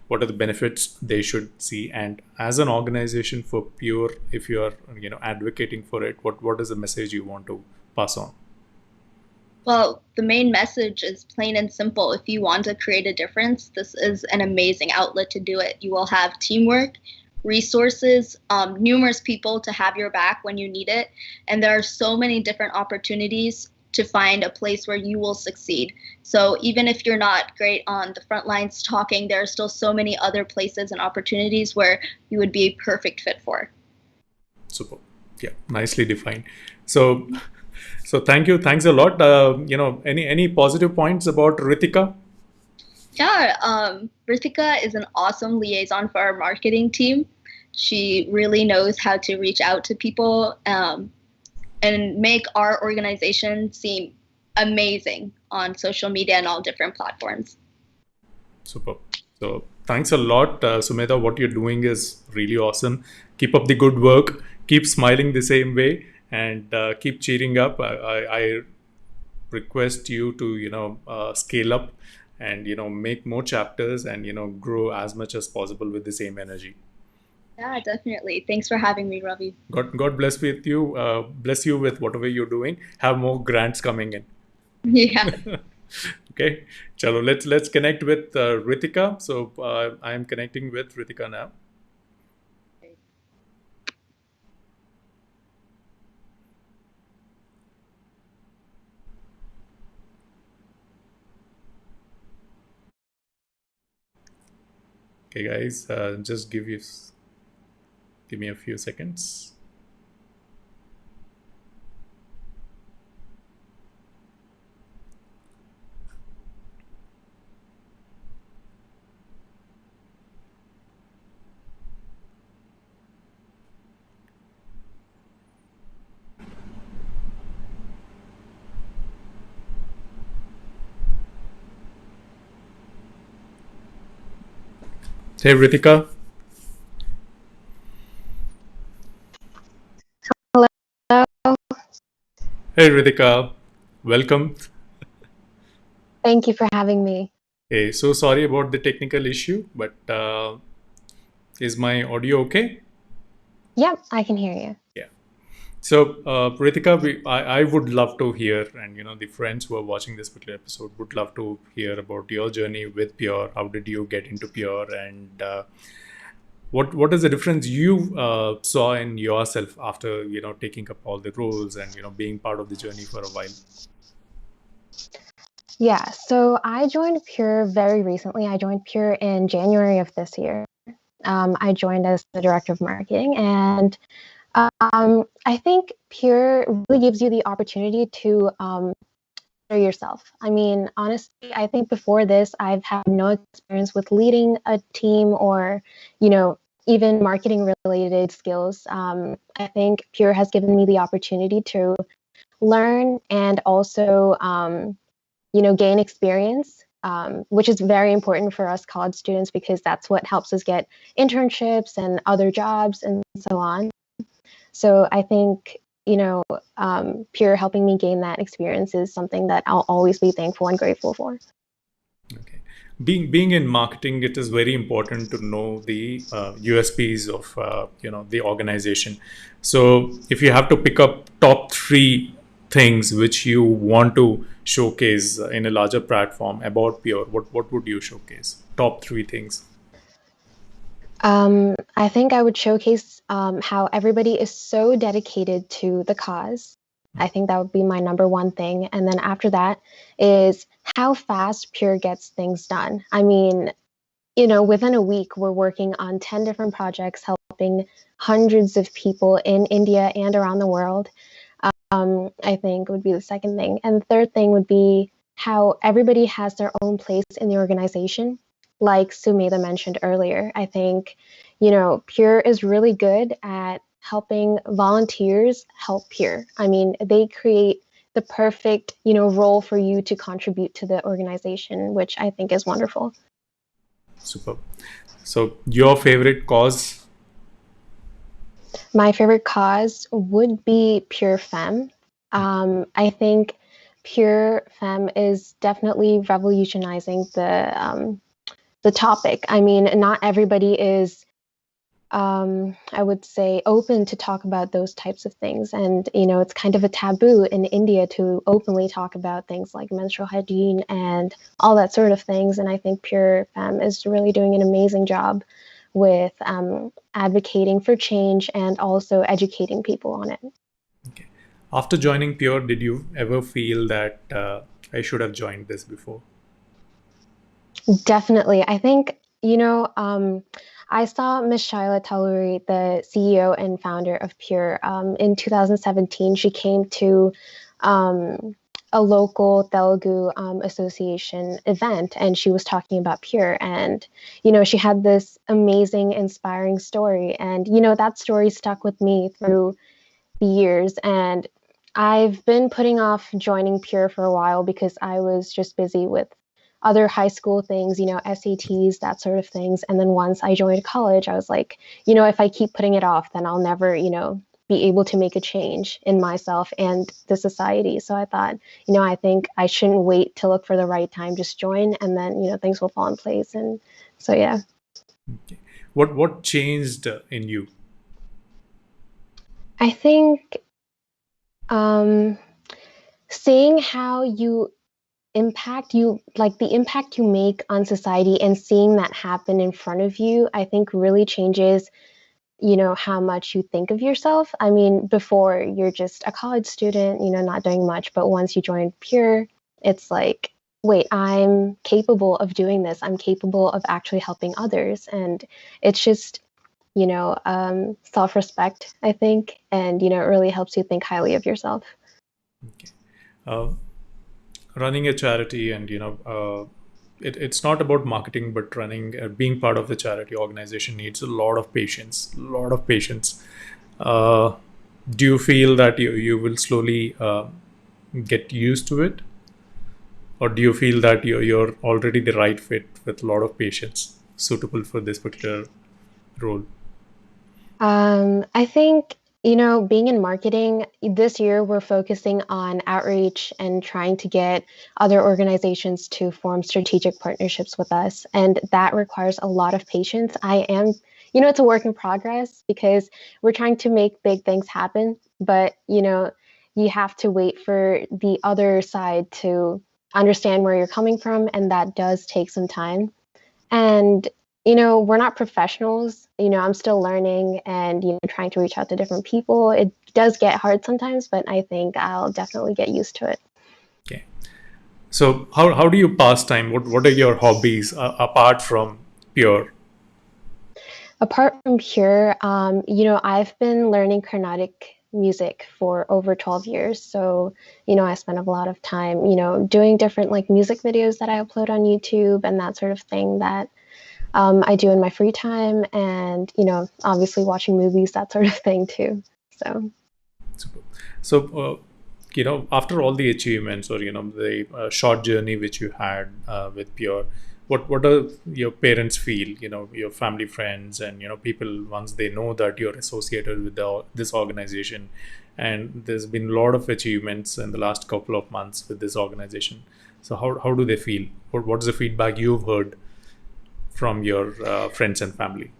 what are the benefits they should see? And as an organization for Pure, if you are advocating for it, what is the message you want to pass on? Well, the main message is plain and simple. If you want to create a difference, this is an amazing outlet to do it. You will have teamwork, resources, numerous people to have your back when you need it. And there are so many different opportunities to find a place where you will succeed. So even if you're not great on the front lines talking, there are still so many other places and opportunities where you would be a perfect fit for. Super. Yeah, nicely defined. So thank you. Thanks a lot. Any positive points about Rithika? Yeah, Rithika is an awesome liaison for our marketing team. She really knows how to reach out to people and make our organization seem amazing on social media and all different platforms. Super. So thanks a lot, Sumedha. What you're doing is really awesome. Keep up the good work. Keep smiling the same way, and keep cheering up. I request you to scale up and make more chapters and grow as much as possible with the same energy. Yeah, definitely. Thanks for having me, Ravi. God bless with you. Bless you with whatever you're doing. Have more grants coming in. Yeah. Okay, chalo. Let's connect with Rithika. So I am connecting with Rithika now. Okay, guys, just give me a few seconds. Hey, Rithika. Hello. Hey, Rithika. Welcome. Thank you for having me. Hey, so sorry about the technical issue, but is my audio okay? Yep, I can hear you. Yeah. So, Rithika, I would love to hear, and the friends who are watching this particular episode would love to hear about your journey with Pure. How did you get into Pure, and what is the difference you saw in yourself after taking up all the roles and being part of the journey for a while? Yeah, so I joined Pure very recently. I joined Pure in January of this year. I joined as the director of marketing, and I think Pure really gives you the opportunity to better yourself. I mean, honestly, I think before this, I've had no experience with leading a team or, even marketing related skills. I think Pure has given me the opportunity to learn and also, gain experience, which is very important for us college students because that's what helps us get internships and other jobs and so on. So I think, Pure helping me gain that experience is something that I'll always be thankful and grateful for. Okay. Being in marketing, it is very important to know the USPs of the organization. So if you have to pick up top 3 things which you want to showcase in a larger platform about Pure, what would you showcase? Top 3 things. I think I would showcase how everybody is so dedicated to the cause. I think that would be my number one thing. And then after that is how fast Pure gets things done. I mean, within a week, we're working on 10 different projects, helping hundreds of people in India and around the world. I think would be the second thing. And the third thing would be how everybody has their own place in the organization. Like Sumedha mentioned earlier, I think, Pure is really good at helping volunteers help Pure. I mean, they create the perfect, role for you to contribute to the organization, which I think is wonderful. Super. So your favorite cause? My favorite cause would be Pure Femme. I think Pure Femme is definitely revolutionizing the topic. I mean, not everybody is, I would say, open to talk about those types of things. And, it's kind of a taboo in India to openly talk about things like menstrual hygiene and all that sort of things. And I think Pure Femme is really doing an amazing job with advocating for change and also educating people on it. Okay. After joining Pure, did you ever feel that I should have joined this before? Definitely. I think, I saw Miss Shaila Taluri, the CEO and founder of Pure, in 2017. She came to a local Telugu association event, and she was talking about Pure. And, she had this amazing, inspiring story. And, that story stuck with me through the years. And I've been putting off joining Pure for a while because I was just busy with other high school things, SATs, that sort of things. And then once I joined college, I was like, if I keep putting it off, then I'll never, be able to make a change in myself and the society. So I thought, I think I shouldn't wait to look for the right time, just join, and then, things will fall in place. And so, yeah. Okay. What changed in you? I think seeing how you the impact you make on society and seeing that happen in front of you, I think really changes, how much you think of yourself. I mean, before you're just a college student, not doing much, but once you join Pure, it's like, wait, I'm capable of doing this. I'm capable of actually helping others. And it's just, self-respect, I think. And, it really helps you think highly of yourself. Okay. Running a charity, and it's not about marketing, but being part of the charity organization needs a lot of patience. Do you feel that you will slowly get used to it, or do you feel that you're already the right fit with a lot of patience suitable for this particular role? I think, being in marketing, this year we're focusing on outreach and trying to get other organizations to form strategic partnerships with us. And that requires a lot of patience. It's a work in progress because we're trying to make big things happen, but, you have to wait for the other side to understand where you're coming from. And that does take some time. And, we're not professionals. I'm still learning and, trying to reach out to different people. It does get hard sometimes, but I think I'll definitely get used to it. Okay. So how do you pass time? What are your hobbies apart from Pure? Apart from Pure, I've been learning Carnatic music for over 12 years. So, I spend a lot of time, doing different like music videos that I upload on YouTube and that sort of thing that I do in my free time, and obviously watching movies, that sort of thing too. So, So, after all the achievements, or the short journey which you had with Pure, what do your parents feel? Your family, friends, and people, once they know that you're associated with this organization, and there's been a lot of achievements in the last couple of months with this organization. So how do they feel? What's the feedback you've heard from your friends and family?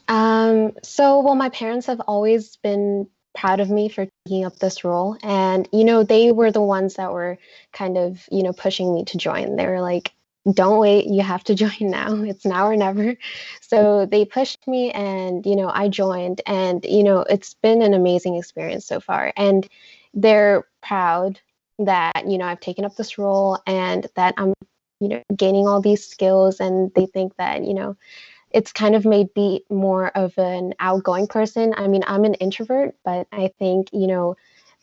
well, my parents have always been proud of me for taking up this role. And, they were the ones that were kind of, pushing me to join. They were like, don't wait, you have to join now. It's now or never. So they pushed me and, I joined. And, it's been an amazing experience so far. And they're proud that, I've taken up this role and that I'm, gaining all these skills. And they think that, it's kind of made me more of an outgoing person. I mean, I'm an introvert, but I think,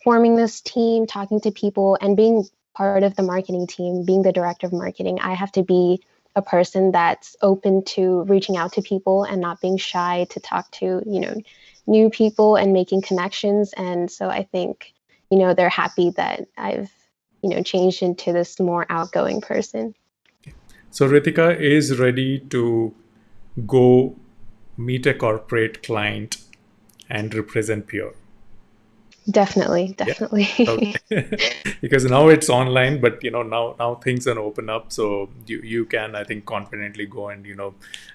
forming this team, talking to people, and being part of the marketing team, being the director of marketing, I have to be a person that's open to reaching out to people and not being shy to talk to, new people and making connections. And so I think, they're happy that I've, changed into this more outgoing person. So Rithika is ready to go meet a corporate client and represent Pure. Definitely, Yeah. definitely. Okay. Because now it's online, but now things are open up, so you can, I think, confidently go and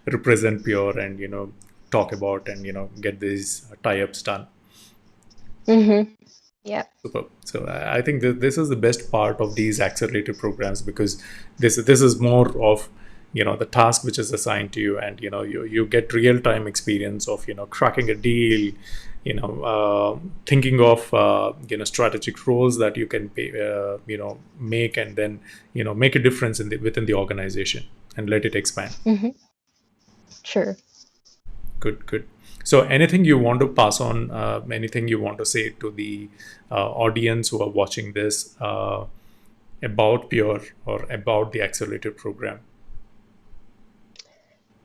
represent Pure and talk about and get these tie-ups done. Mm-hmm. Yeah. Super. So I think that this is the best part of these accelerated programs, because this is more of the task which is assigned to you, and you get real time experience of cracking a deal, thinking of strategic roles that you can make, and then make a difference within the organization and let it expand. Mm-hmm. Sure. Good, good. So, anything you want to pass on, anything you want to say to the audience who are watching this about Pure or about the accelerated program?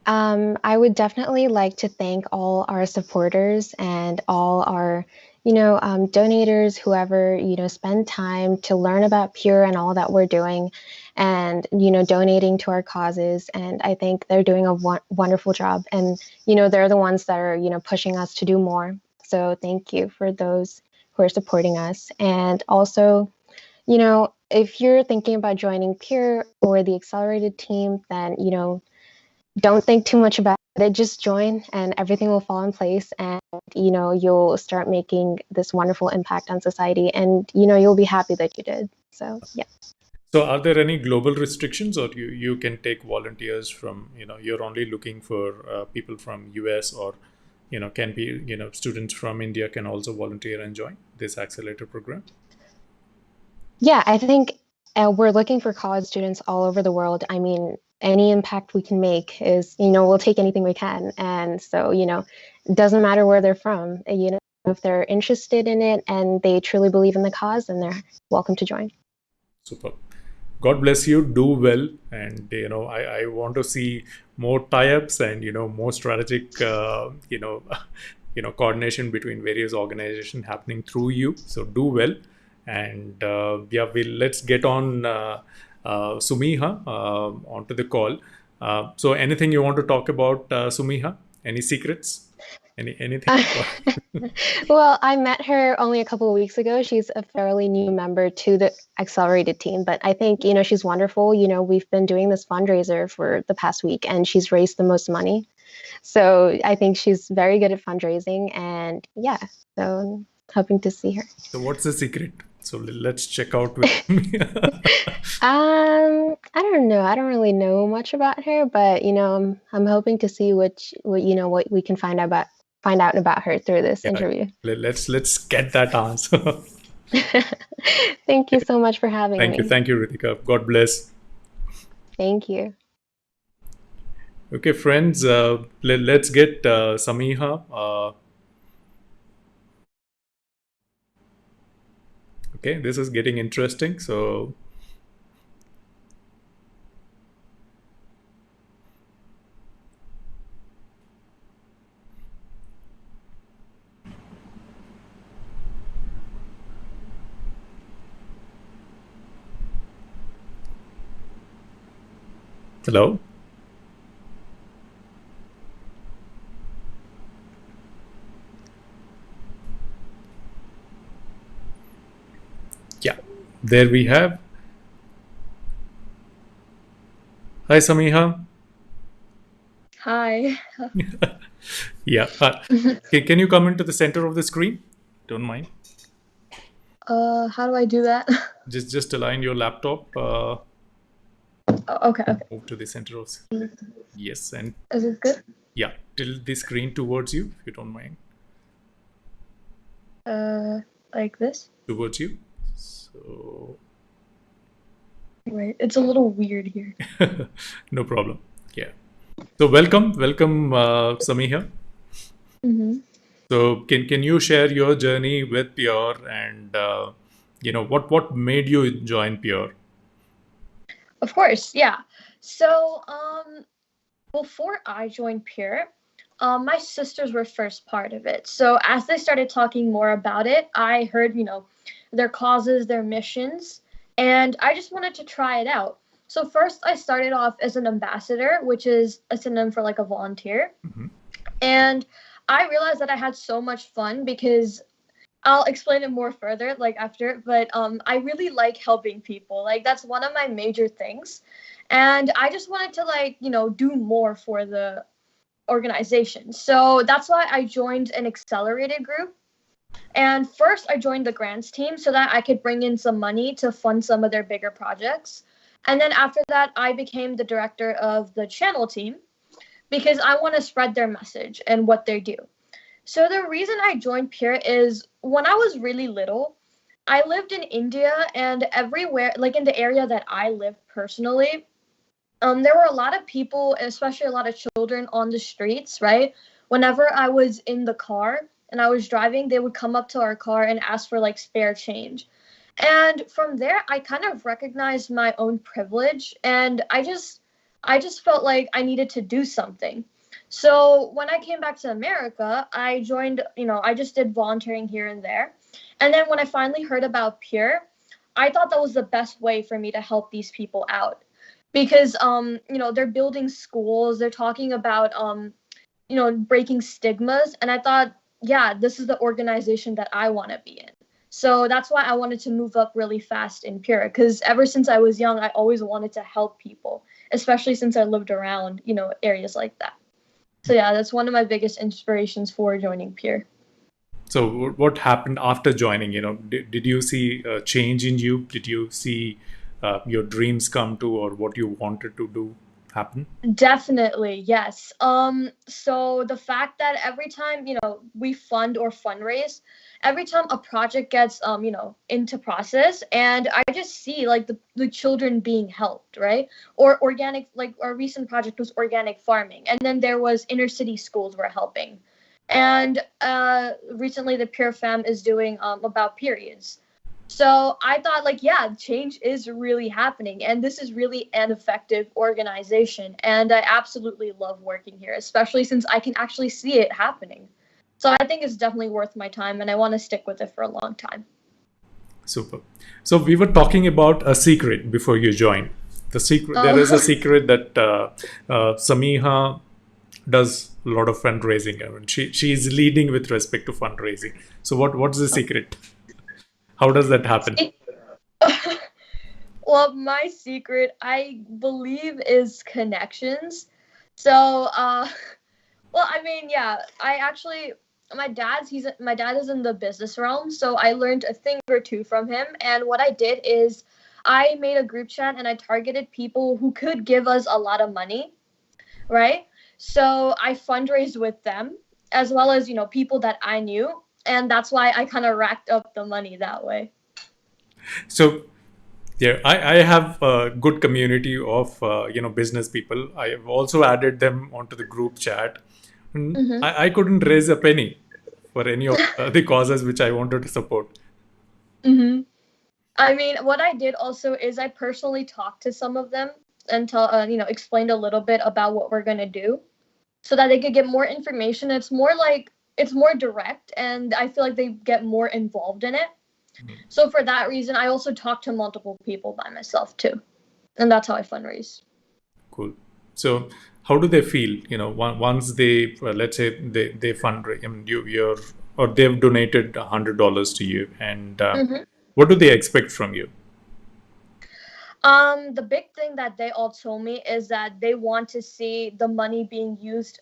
I would definitely like to thank all our supporters and all our, donators, whoever, spend time to learn about Pure and all that we're doing and, donating to our causes. And I think they're doing a wonderful job. And, they're the ones that are, pushing us to do more. So thank you for those who are supporting us. And also, if you're thinking about joining Pure or the accelerated team, then, don't think too much about it. Just join and everything will fall in place, and you'll start making this wonderful impact on society, and you'll be happy that you did. So yeah. So, are there any global restrictions, or you can take volunteers from you're only looking for people from US, or can be students from India can also volunteer and join this accelerator program? Yeah, I think we're looking for college students all over the world. I mean, any impact we can make is, we'll take anything we can. And so, it doesn't matter where they're from. If they're interested in it and they truly believe in the cause, then they're welcome to join. Super. God bless you. Do well, and I want to see more tie-ups and more strategic coordination between various organizations happening through you. So do well, and yeah, let's get on Sameeha onto the call. So anything you want to talk about, Sameeha? Any secrets? Anything? Well, I met her only a couple of weeks ago. She's a fairly new member to the accelerated team, but I think, she's wonderful. We've been doing this fundraiser for the past week and she's raised the most money. So I think she's very good at fundraising, and yeah, so I'm hoping to see her. So what's the secret? So let's check out with me. I don't know. I don't really know much about her, but I'm hoping to see what we can find out about her through this interview. Let's get that answer. Thank you so much for having me. Thank you, Rithika. God bless. Thank you. Okay, friends, let's get Sameeha. Okay, this is getting interesting. So, hello. Yeah, there we have. Hi, Sameeha. Hi. Yeah. Can you come into the center of the screen? Don't mind. How do I do that? Just align your laptop. Okay. Move to the center of. Yes, and Is it good? yeah, tilt the screen towards you if you don't mind. Like this? Towards you. So. Right. It's a little weird here. No problem. Yeah. So welcome, Sameeha. Mm-hmm. So can you share your journey with Pure, and what made you join Pure? Of course, yeah. So, before I joined Pure, my sisters were first part of it. So as they started talking more about it, I heard, their causes, their missions, and I just wanted to try it out. So first I started off as an ambassador, which is a synonym for like a volunteer. Mhm. And I realized that I had so much fun because I'll explain it more further like after, but I really like helping people. Like that's one of my major things. And I just wanted to like, do more for the organization. So that's why I joined an accelerated group. And first I joined the grants team so that I could bring in some money to fund some of their bigger projects. And then after that, I became the director of the channel team because I want to spread their message and what they do. So the reason I joined Pure is when I was really little, I lived in India, and everywhere, like in the area that I lived personally, there were a lot of people, especially a lot of children on the streets, right? Whenever I was in the car and I was driving, they would come up to our car and ask for like spare change. And from there, I kind of recognized my own privilege, and I just felt like I needed to do something. So when I came back to America, I joined, I just did volunteering here and there. And then when I finally heard about Pure, I thought that was the best way for me to help these people out because, they're building schools, they're talking about, breaking stigmas. And I thought, yeah, this is the organization that I want to be in. So that's why I wanted to move up really fast in Pure because ever since I was young, I always wanted to help people, especially since I lived around, areas like that. So yeah, that's one of my biggest inspirations for joining Pure. So what happened after joining? Did you see a change in you? Did you see your dreams come true, or what you wanted to do happen? Definitely, yes. So the fact that every time, we fund or fundraise, every time a project gets, into process, and I just see like the children being helped, right? Or organic, like our recent project was organic farming, and then there was inner city schools were helping. And recently the Pure Femme is doing about periods. So I thought, like, yeah, change is really happening, and this is really an effective organization. And I absolutely love working here, especially since I can actually see it happening. So I think it's definitely worth my time, and I want to stick with it for a long time. Super. So we were talking about a secret before you joined. The secret, there is a secret that Sameeha does a lot of fundraising. I mean, she is leading with respect to fundraising. So what's the secret? How does that happen? Well, my secret, I believe, is connections. So, well, I mean, yeah, I actually, my dad is in the business realm, so I learned a thing or two from him. And what I did is I made a group chat and I targeted people who could give us a lot of money, right? So I fundraised with them as well as, people that I knew. And that's why I kind of racked up the money that way. So yeah, I have a good community of business people. I have also added them onto the group chat. I couldn't raise a penny for any of the causes which I wanted to support. I mean, what I did also is I personally talked to some of them and explained a little bit about what we're gonna do, so that they could get more information. It's more direct, and I feel like they get more involved in it. So for that reason, I also talk to multiple people by myself too. And that's how I fundraise. Cool. So how do they feel, once they, let's say they fundraise, I mean, or they've donated $100 to you, and what do they expect from you? The big thing that they all told me is that they want to see the money being used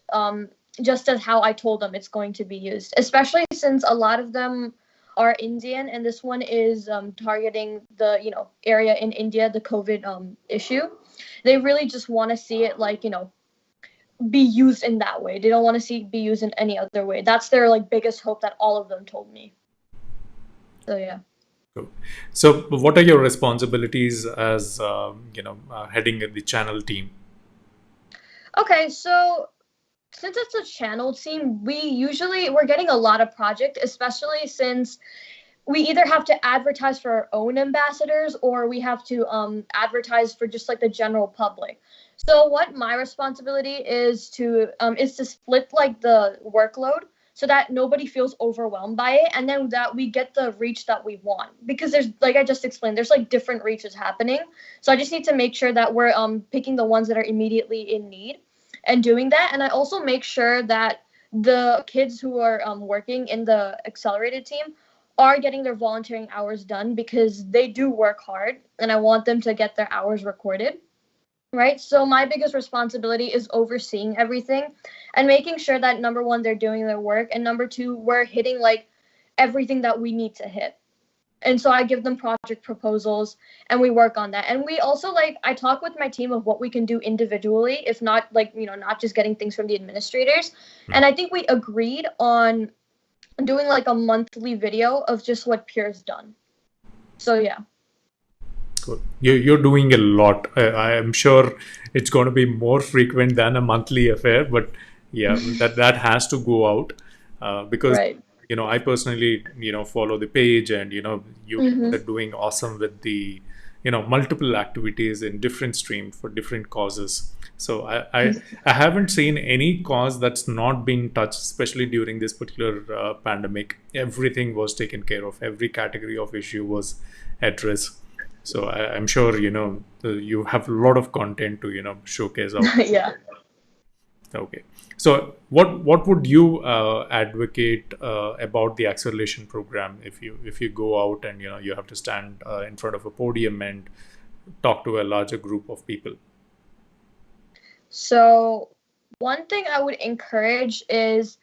just as how I told them it's going to be used, especially since a lot of them are Indian, and this one is targeting the area in India, the COVID issue. They really just want to see it be used in that way. They don't want to see it be used in any other way. That's their biggest hope that all of them told me. So yeah. Cool. So what are your responsibilities as heading the channel team? Okay, so since it's a channel team, we're getting a lot of projects, especially since we either have to advertise for our own ambassadors or we have to advertise for just the general public. So what my responsibility is to split the workload so that nobody feels overwhelmed by it, and then that we get the reach that we want, because there's, like I just explained, there's different reaches happening. So I just need to make sure that we're picking the ones that are immediately in need and doing that. And I also make sure that the kids who are working in the accelerated team are getting their volunteering hours done, because they do work hard and I want them to get their hours recorded. Right. So my biggest responsibility is overseeing everything and making sure that number one, they're doing their work, and number two, we're hitting like everything that we need to hit. And so I give them project proposals and we work on that. And we also like, I talk with my team of what we can do individually, if not like, not just getting things from the administrators. And I think we agreed on doing like a monthly video of just what Pure's done. So yeah. Cool. You're doing a lot. I am sure it's going to be more frequent than a monthly affair, but yeah, that has to go out because Right. I personally follow the page, and you are doing awesome with the multiple activities in different streams for different causes. So I haven't seen any cause that's not been touched, especially during this particular pandemic. Everything was taken care of. Every category of issue was addressed. So I'm sure you have a lot of content to showcase out. Yeah. Okay. So what would you advocate about the acceleration program if you go out and you have to stand in front of a podium and talk to a larger group of people? So one thing I would encourage is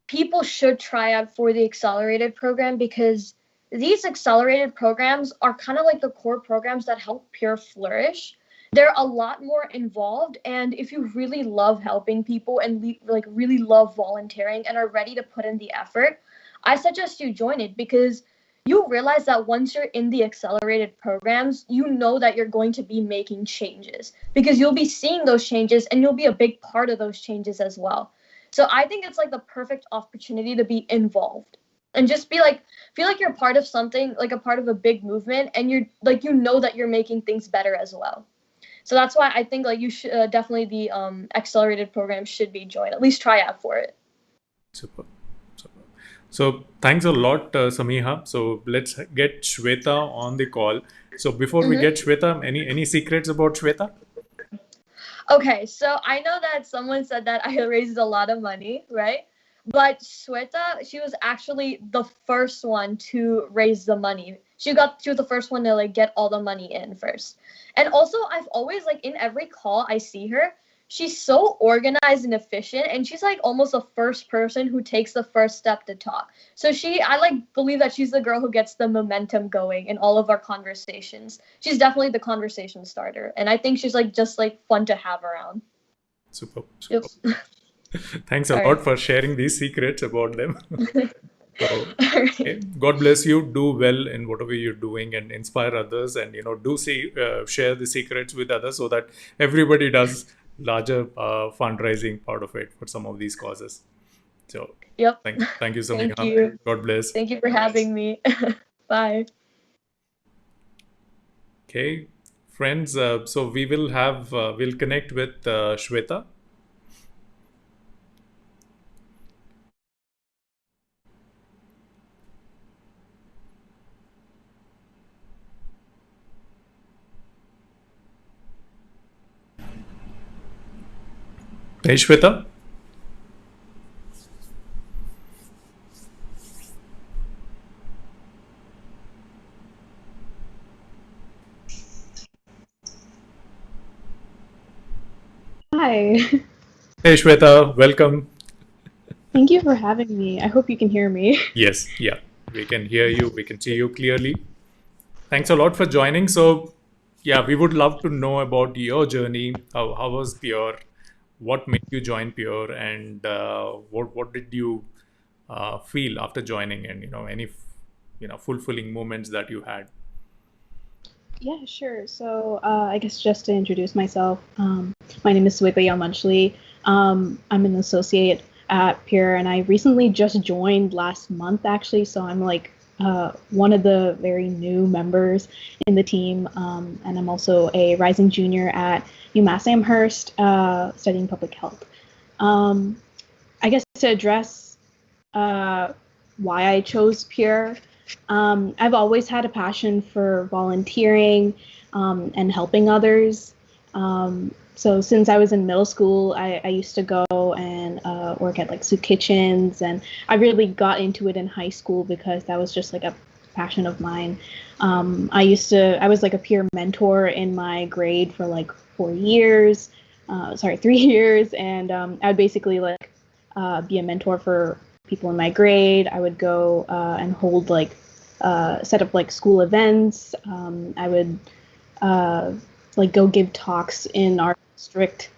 people should try out for the accelerated program, because these accelerated programs are kind of like the core programs that help Pure flourish. They're a lot more involved, and if you really love helping people and like really love volunteering and are ready to put in the effort, I suggest you join it, because you realize that once you're in the accelerated programs, you know that you're going to be making changes, because you'll be seeing those changes and you'll be a big part of those changes as well. So I think it's like the perfect opportunity to be involved and just be like, feel like you're part of something, like a part of a big movement, and you're like, that you're making things better as well. So that's why I think like you should definitely the accelerated program should be joined. At least try out for it. Super. So thanks a lot, Sameeha. So let's get Shweta on the call. So before we get Shweta, any secrets about Shweta? Okay, so I know that someone said that I raised a lot of money, right? But Shweta, she was actually the first one to raise the money. She was the first one to like get all the money in first. And also, I've always like in every call I see her, she's so organized and efficient, and she's like almost the first person who takes the first step to talk. So I like believe that she's the girl who gets the momentum going in all of our conversations. She's definitely the conversation starter, and I think she's like just like fun to have around. Super. Yep. Thanks a lot for sharing these secrets about them. So, okay. God bless you. Do well in whatever you're doing and inspire others, and share the secrets with others so that everybody does larger fundraising part of it for some of these causes. So yep. Thank you, Sameeha. Thank you. God bless. Thank you for having me. Bye. Okay, friends. So we will we'll connect with Shweta. Hey, Shweta. Hi. Hey, Shweta. Welcome. Thank you for having me. I hope you can hear me. Yes. Yeah. We can hear you. We can see you clearly. Thanks a lot for joining. So, yeah, we would love to know about your journey. How was Pure? What made you join Pure, and what did you feel after joining, and any fulfilling moments that you had? Yeah, sure. So I guess just to introduce myself, my name is Sumedha Munchly. I'm an associate at Pure, and I recently just joined last month, actually. So I'm like one of the very new members in the team, and I'm also a rising junior at UMass Amherst, studying public health. I guess to address why I chose Pure, I've always had a passion for volunteering and helping others. so since I was in middle school, I used to go and work at like soup kitchens, and I really got into it in high school because that was just like a passion of mine. I was like a peer mentor in my grade for like 4 years, 3 years, and I would basically like be a mentor for people in my grade. I would go and hold like set up like school events. I would like go give talks in our district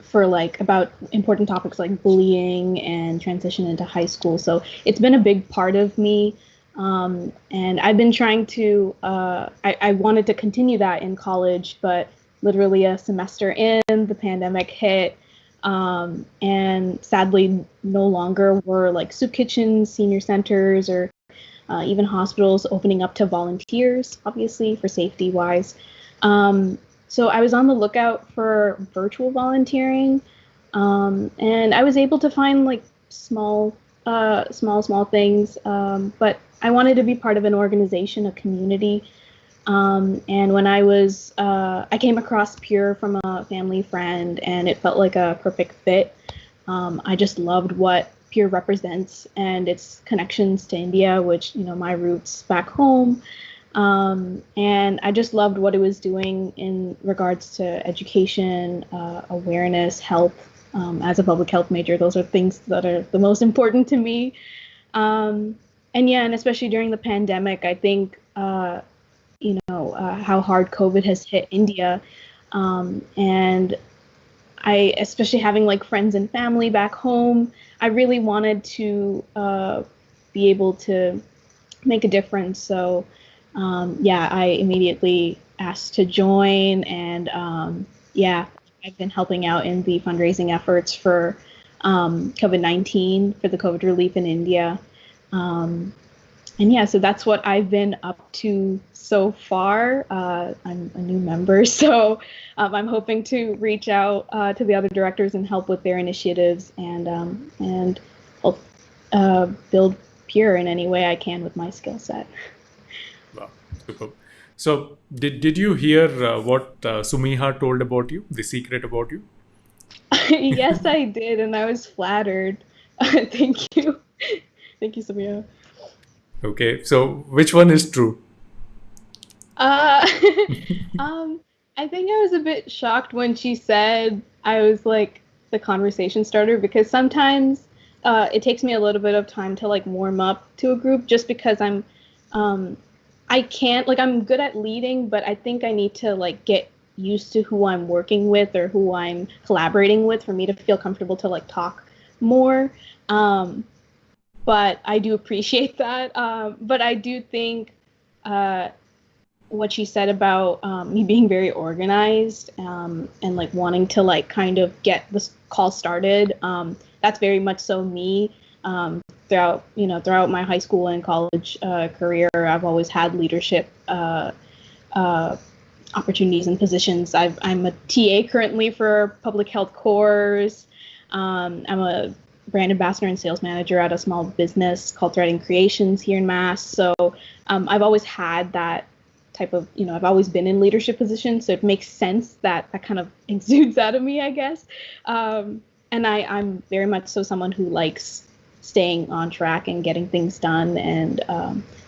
for like about important topics like bullying and transition into high school. So it's been a big part of me. And I've been trying to, I wanted to continue that in college, but literally a semester in, the pandemic hit. And sadly, no longer were like soup kitchens, senior centers, or even hospitals opening up to volunteers, obviously, for safety wise. So I was on the lookout for virtual volunteering, and I was able to find like small things, but I wanted to be part of an organization, a community. And when I came across Pure from a family friend, and it felt like a perfect fit. I just loved what Pure represents and its connections to India, which, my roots back home. And I just loved what it was doing in regards to education, awareness, health. As a public health major, those are things that are the most important to me. And especially during the pandemic, I think, how hard COVID has hit India. And I, especially having like friends and family back home, I really wanted to be able to make a difference. So I immediately asked to join, and I've been helping out in the fundraising efforts for COVID-19, for the COVID relief in India. So that's what I've been up to so far. I'm a new member, so I'm hoping to reach out to the other directors and help with their initiatives, and help build Pure in any way I can with my skill set. Wow, superb. So did you hear what Sameeha told about you, the secret about you? Yes, I did, and I was flattered. Thank you. Thank you, Sameeha. Okay, so which one is true? I think I was a bit shocked when she said I was like the conversation starter, because sometimes it takes me a little bit of time to like warm up to a group, just because I can't, like, I'm good at leading, but I think I need to like get used to who I'm working with or who I'm collaborating with for me to feel comfortable to like talk more. But I do appreciate that. But I do think what she said about me being very organized and like wanting to like kind of get this call started, that's very much so me. Throughout my high school and college career, I've always had leadership opportunities and positions. I'm a TA currently for public health course. I'm a brand ambassador and sales manager at a small business called Threading Creations here in Mass. So I've always had that type of, I've always been in leadership positions. So it makes sense that kind of exudes out of me, I guess. And I'm very much so someone who likes staying on track and getting things done. And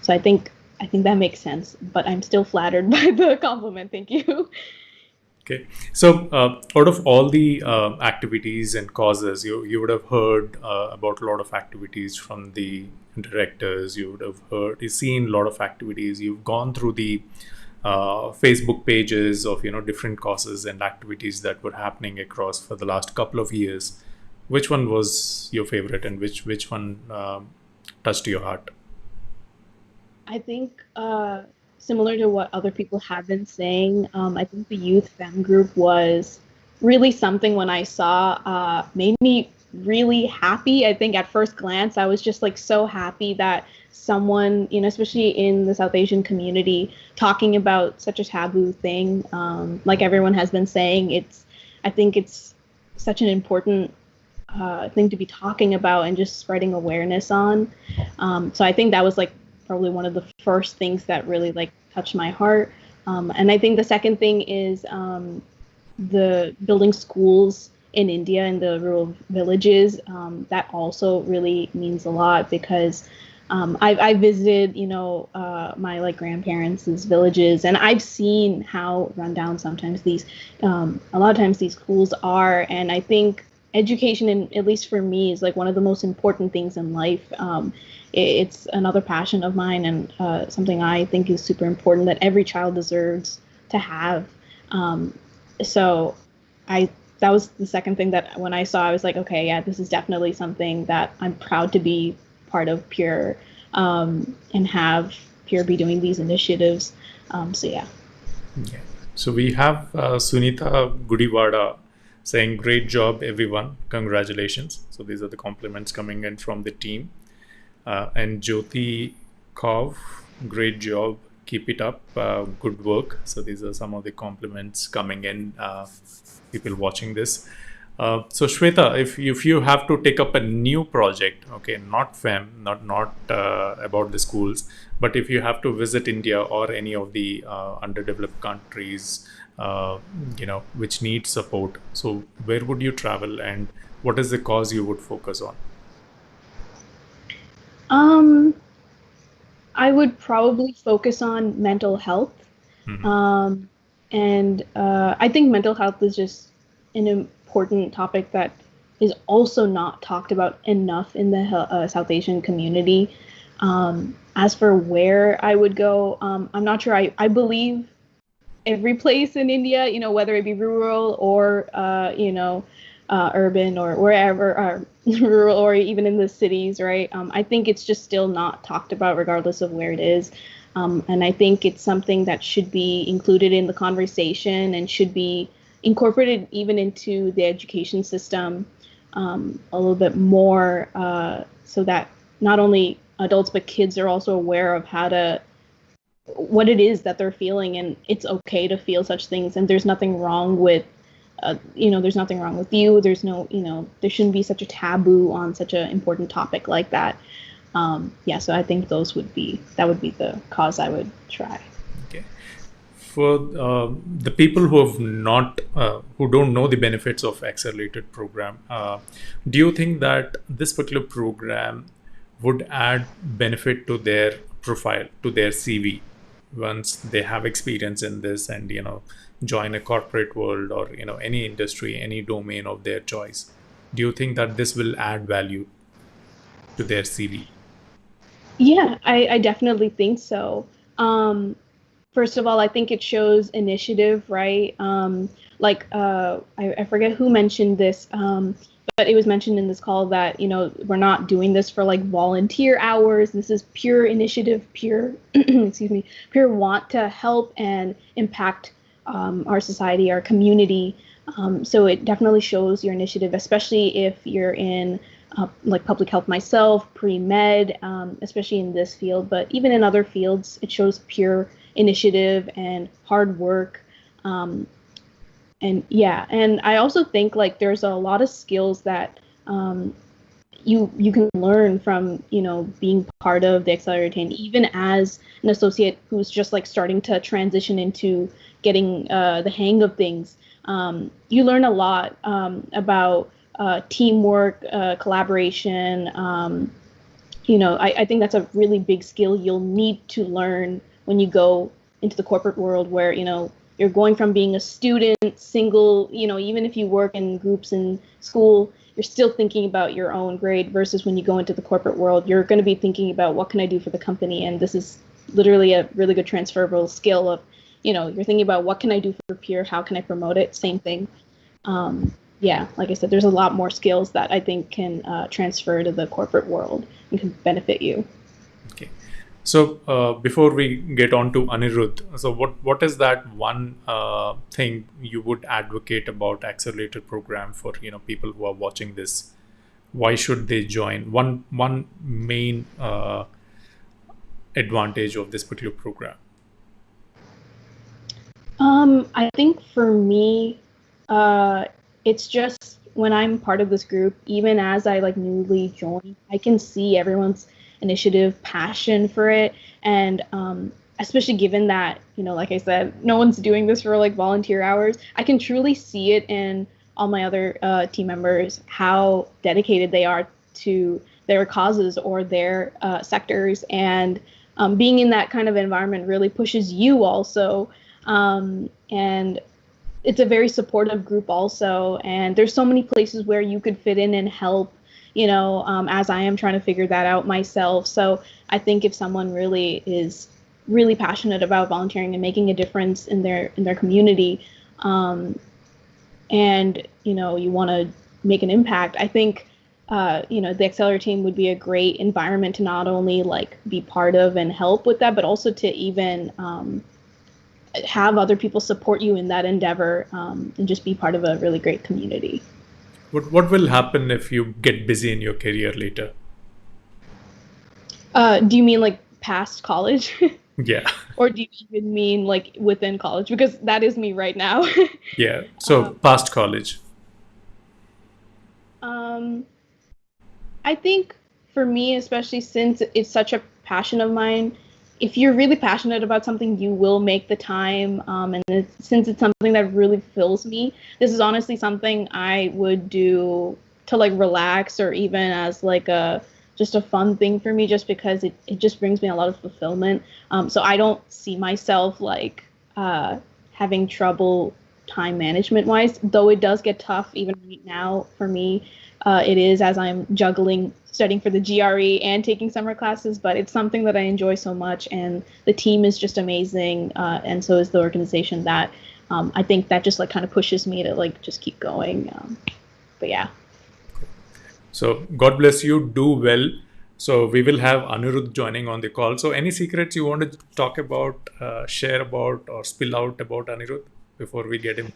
so I think that makes sense, but I'm still flattered by the compliment. Thank you. Okay, so out of all the activities and causes, you would have heard about a lot of activities from the directors. You would have seen a lot of activities. You've gone through the Facebook pages of different causes and activities that were happening across for the last couple of years. Which one was your favorite, and which one touched your heart? I think similar to what other people have been saying, I think the youth Femme group was really something. When I saw, made me really happy. I think at first glance, I was just like so happy that someone, especially in the South Asian community, talking about such a taboo thing. Like everyone has been saying, I think it's such an important thing to be talking about and just spreading awareness on. So I think that was like probably one of the first things that really like touched my heart. And I think the second thing is the building schools in India in the rural villages. That also really means a lot because I visited, my like grandparents' villages, and I've seen how rundown sometimes a lot of times these schools are. And I think education, at least for me, is like one of the most important things in life. It's another passion of mine, and something I think is super important that every child deserves to have. So that was the second thing that when I saw, I was like, okay, yeah, this is definitely something that I'm proud to be part of Pure, and have Pure be doing these initiatives. So yeah. Yeah. So we have Sunita Gudiwada saying, great job, everyone. Congratulations. So these are the compliments coming in from the team. And Jyoti Kav, great job. Keep it up. Good work. So these are some of the compliments coming in, people watching this. So Shweta, if you have to take up a new project, okay, not Femme, not about the schools, but if you have to visit India or any of the underdeveloped countries, which need support, so where would you travel, and what is the cause you would focus on? I would probably focus on mental health. And I think mental health is just an important topic that is also not talked about enough in the South Asian community. As for where I would go, I'm not sure. I believe every place in India, whether it be rural or, urban or wherever, or rural or even in the cities, right? I think it's just still not talked about regardless of where it is. And I think it's something that should be included in the conversation and should be incorporated even into the education system a little bit more, so that not only adults but kids are also aware of what it is that they're feeling, and it's okay to feel such things, and there's nothing wrong with there's nothing wrong with you. There's no, there shouldn't be such a taboo on such an important topic like that. So I think that would be the cause I would try. Okay. For the people who have not, who don't know the benefits of accelerated program, do you think that this particular program would add benefit to their profile, to their CV, once they have experience in this and join a corporate world or any industry, any domain of their choice? Do you think that this will add value to their CV? Yeah, I definitely think so. First of all, I think it shows initiative, right? I forget who mentioned this, but it was mentioned in this call that, we're not doing this for like volunteer hours. This is pure initiative, pure, excuse me, pure want to help and impact our society, our community. So it definitely shows your initiative, especially if you're in like public health myself, pre-med, especially in this field, but even in other fields, it shows pure initiative and hard work. And I also think like there's a lot of skills that you can learn from being part of the accelerated, and even as an associate who's just like starting to transition into getting the hang of things, you learn a lot about teamwork, collaboration. I think that's a really big skill you'll need to learn when you go into the corporate world, where you're going from being a student, single, even if you work in groups in school, you're still thinking about your own grade, versus when you go into the corporate world, you're going to be thinking about what can I do for the company. And this is literally a really good transferable skill of, you're thinking about what can I do for Pure, how can I promote it, same thing. Like I said, there's a lot more skills that I think can transfer to the corporate world and can benefit you. Okay. So before we get on to Anirudh, so what is that one thing you would advocate about accelerated program for people who are watching this? Why should they join? One main advantage of this particular program. I think for me, it's just when I'm part of this group, even as I like newly joined, I can see everyone's initiative, passion for it, and especially given that, like I said, no one's doing this for like volunteer hours. I can truly see it in all my other team members, how dedicated they are to their causes or their sectors. And being in that kind of environment really pushes you also. And it's a very supportive group also. And there's so many places where you could fit in and help, as I am trying to figure that out myself. So I think if someone really is really passionate about volunteering and making a difference in their community, and you want to make an impact, I think the Accelerator team would be a great environment to not only like be part of and help with that, but also to even have other people support you in that endeavor, and just be part of a really great community. What will happen if you get busy in your career later? Do you mean like past college? Yeah. Or do you even mean like within college? Because that is me right now. Yeah. So past college. I think for me, especially since it's such a passion of mine, if you're really passionate about something, you will make the time. And since it's something that really fills me, this is honestly something I would do to like relax, or even as like just a fun thing for me, just because it just brings me a lot of fulfillment. So I don't see myself like having trouble time management wise, though it does get tough even right now for me. It is, as I'm juggling studying for the GRE and taking summer classes, but it's something that I enjoy so much, and the team is just amazing, and so is the organization, that I think that just like kind of pushes me to like just keep going. But yeah. So God bless you. Do well. So we will have Anirudh joining on the call. So any secrets you want to talk about, share about, or spill out about Anirudh before we get him?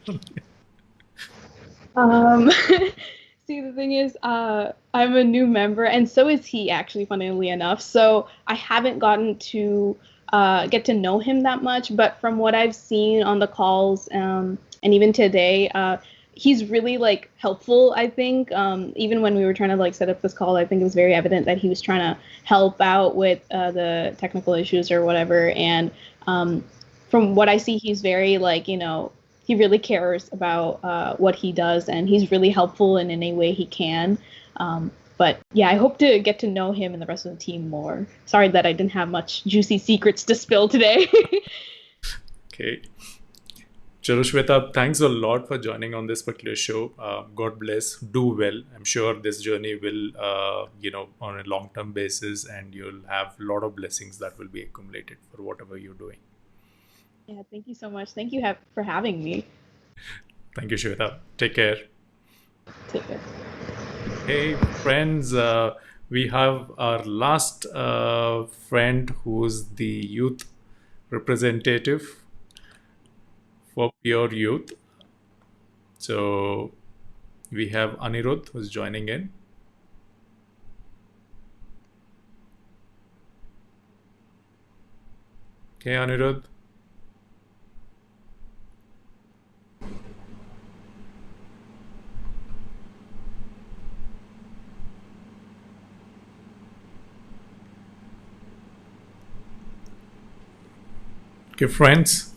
See, the thing is, I'm a new member, and so is he, actually, funnily enough. So I haven't gotten to get to know him that much, but from what I've seen on the calls, and even today, he's really like helpful, I think. Even when we were trying to like set up this call, I think it was very evident that he was trying to help out with the technical issues or whatever. And from what I see, he's very like, he really cares about what he does, and he's really helpful in any way he can. But yeah, I hope to get to know him and the rest of the team more. Sorry that I didn't have much juicy secrets to spill today. Okay. Chalo Shweta, thanks a lot for joining on this particular show. God bless. Do well. I'm sure this journey will, on a long-term basis, and you'll have a lot of blessings that will be accumulated for whatever you're doing. Yeah, thank you so much. Thank you for having me. Thank you, Shweta. Take care. Take care. Hey, friends. We have our last friend who's the youth representative for Pure Youth. So we have Anirudh who's joining in. Okay, Anirudh. Okay, friends.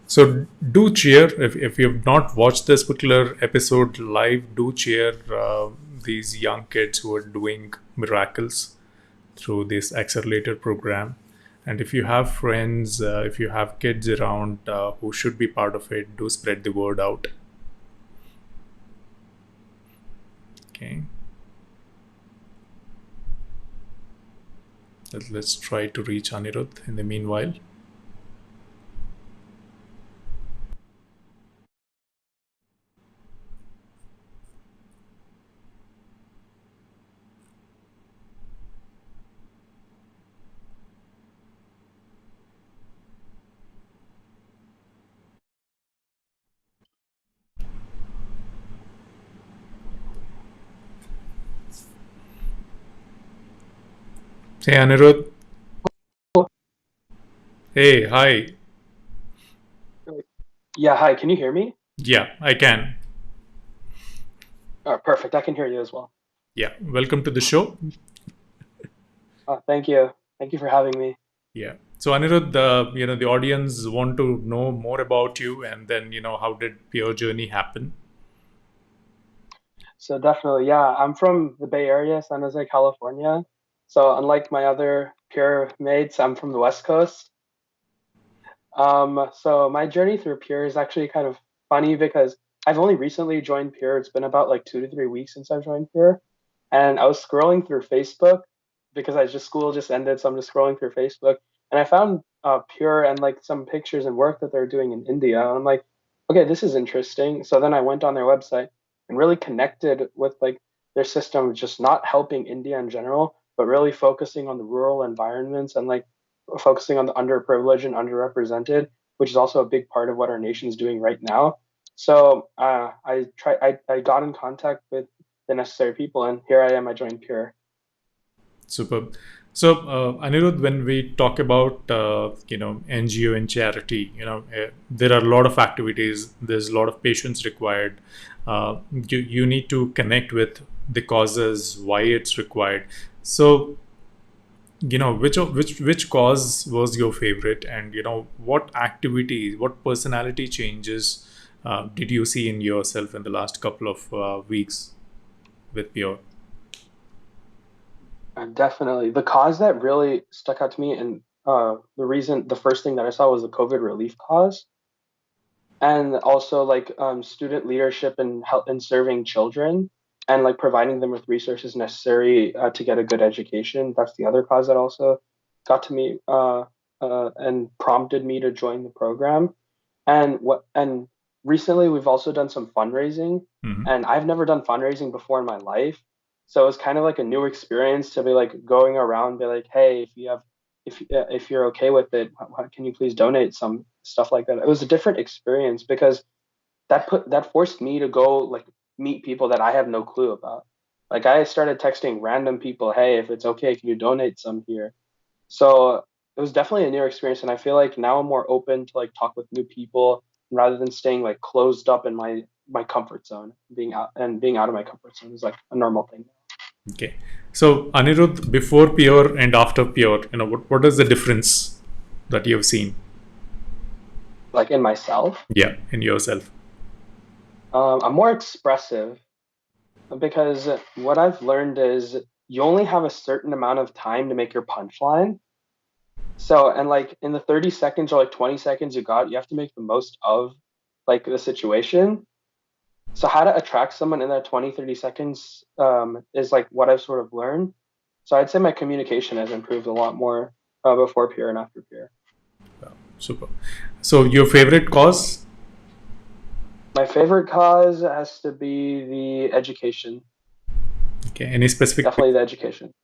So do cheer if you've not watched this particular episode live. Do cheer these young kids who are doing miracles through this accelerator program. And if you have friends, if you have kids around who should be part of it, do spread the word out. Okay. Let's try to reach Anirudh in the meanwhile. Hey Anirudh. Hey, hi. Yeah, hi, can you hear me? Yeah, I can. Oh, perfect. I can hear you as well. Yeah, welcome to the show. Thank you. Thank you for having me. Yeah. So Anirudh, the audience want to know more about you, and then how did your journey happen? So definitely, yeah, I'm from the Bay Area, San Jose, California. So unlike my other peer mates, I'm from the West Coast. So my journey through Pure is actually kind of funny because I've only recently joined Pure. It's been about like 2 to 3 weeks since I've joined Pure, and I was scrolling through Facebook because school just ended, so I'm just scrolling through Facebook, and I found Pure and like some pictures and work that they're doing in India, and I'm like, okay, this is interesting. So then I went on their website and really connected with like their system, of just not helping India in general, but really focusing on the rural environments and like focusing on the underprivileged and underrepresented, which is also a big part of what our nation is doing right now. So I got in contact with the necessary people, and here I am. I joined Pure. Superb. So, Anirudh, when we talk about NGO and charity, there are a lot of activities. There's a lot of patience required. You need to connect with the causes, why it's required. So, which cause was your favorite, and what activities, what personality changes did you see in yourself in the last couple of weeks with Pure? Definitely. The cause that really stuck out to me, and the first thing that I saw was the COVID relief cause, and also like student leadership and help in serving children, and like providing them with resources necessary to get a good education. That's the other cause that also got to me and prompted me to join the program. And recently we've also done some fundraising, Mhm. and I've never done fundraising before in my life, so it's kind of like a new experience to be like going around, be like, hey, if you're okay with it, can you please donate some stuff like that. It was a different experience because that forced me to go like meet people that I have no clue about. Like I started texting random people, hey, if it's okay, can you donate some here? So it was definitely a new experience, and I feel like now I'm more open to like talk with new people rather than staying like closed up in my comfort zone. Being out of my comfort zone is like a normal thing. Okay. So, Anirudh, before Pure and after Pure, what is the difference that you've seen? Like in myself, Yeah, in yourself. I'm more expressive because what I've learned is you only have a certain amount of time to make your punchline. So, and like in the 30 seconds or like 20 seconds you have to make the most of like the situation. So how to attract someone in that 20, 30 seconds is like what I've sort of learned. So I'd say my communication has improved a lot more before Pure and after Pure. Super. So, your favorite cause? My favorite cause has to be the education. Okay. Any specific? Definitely the education.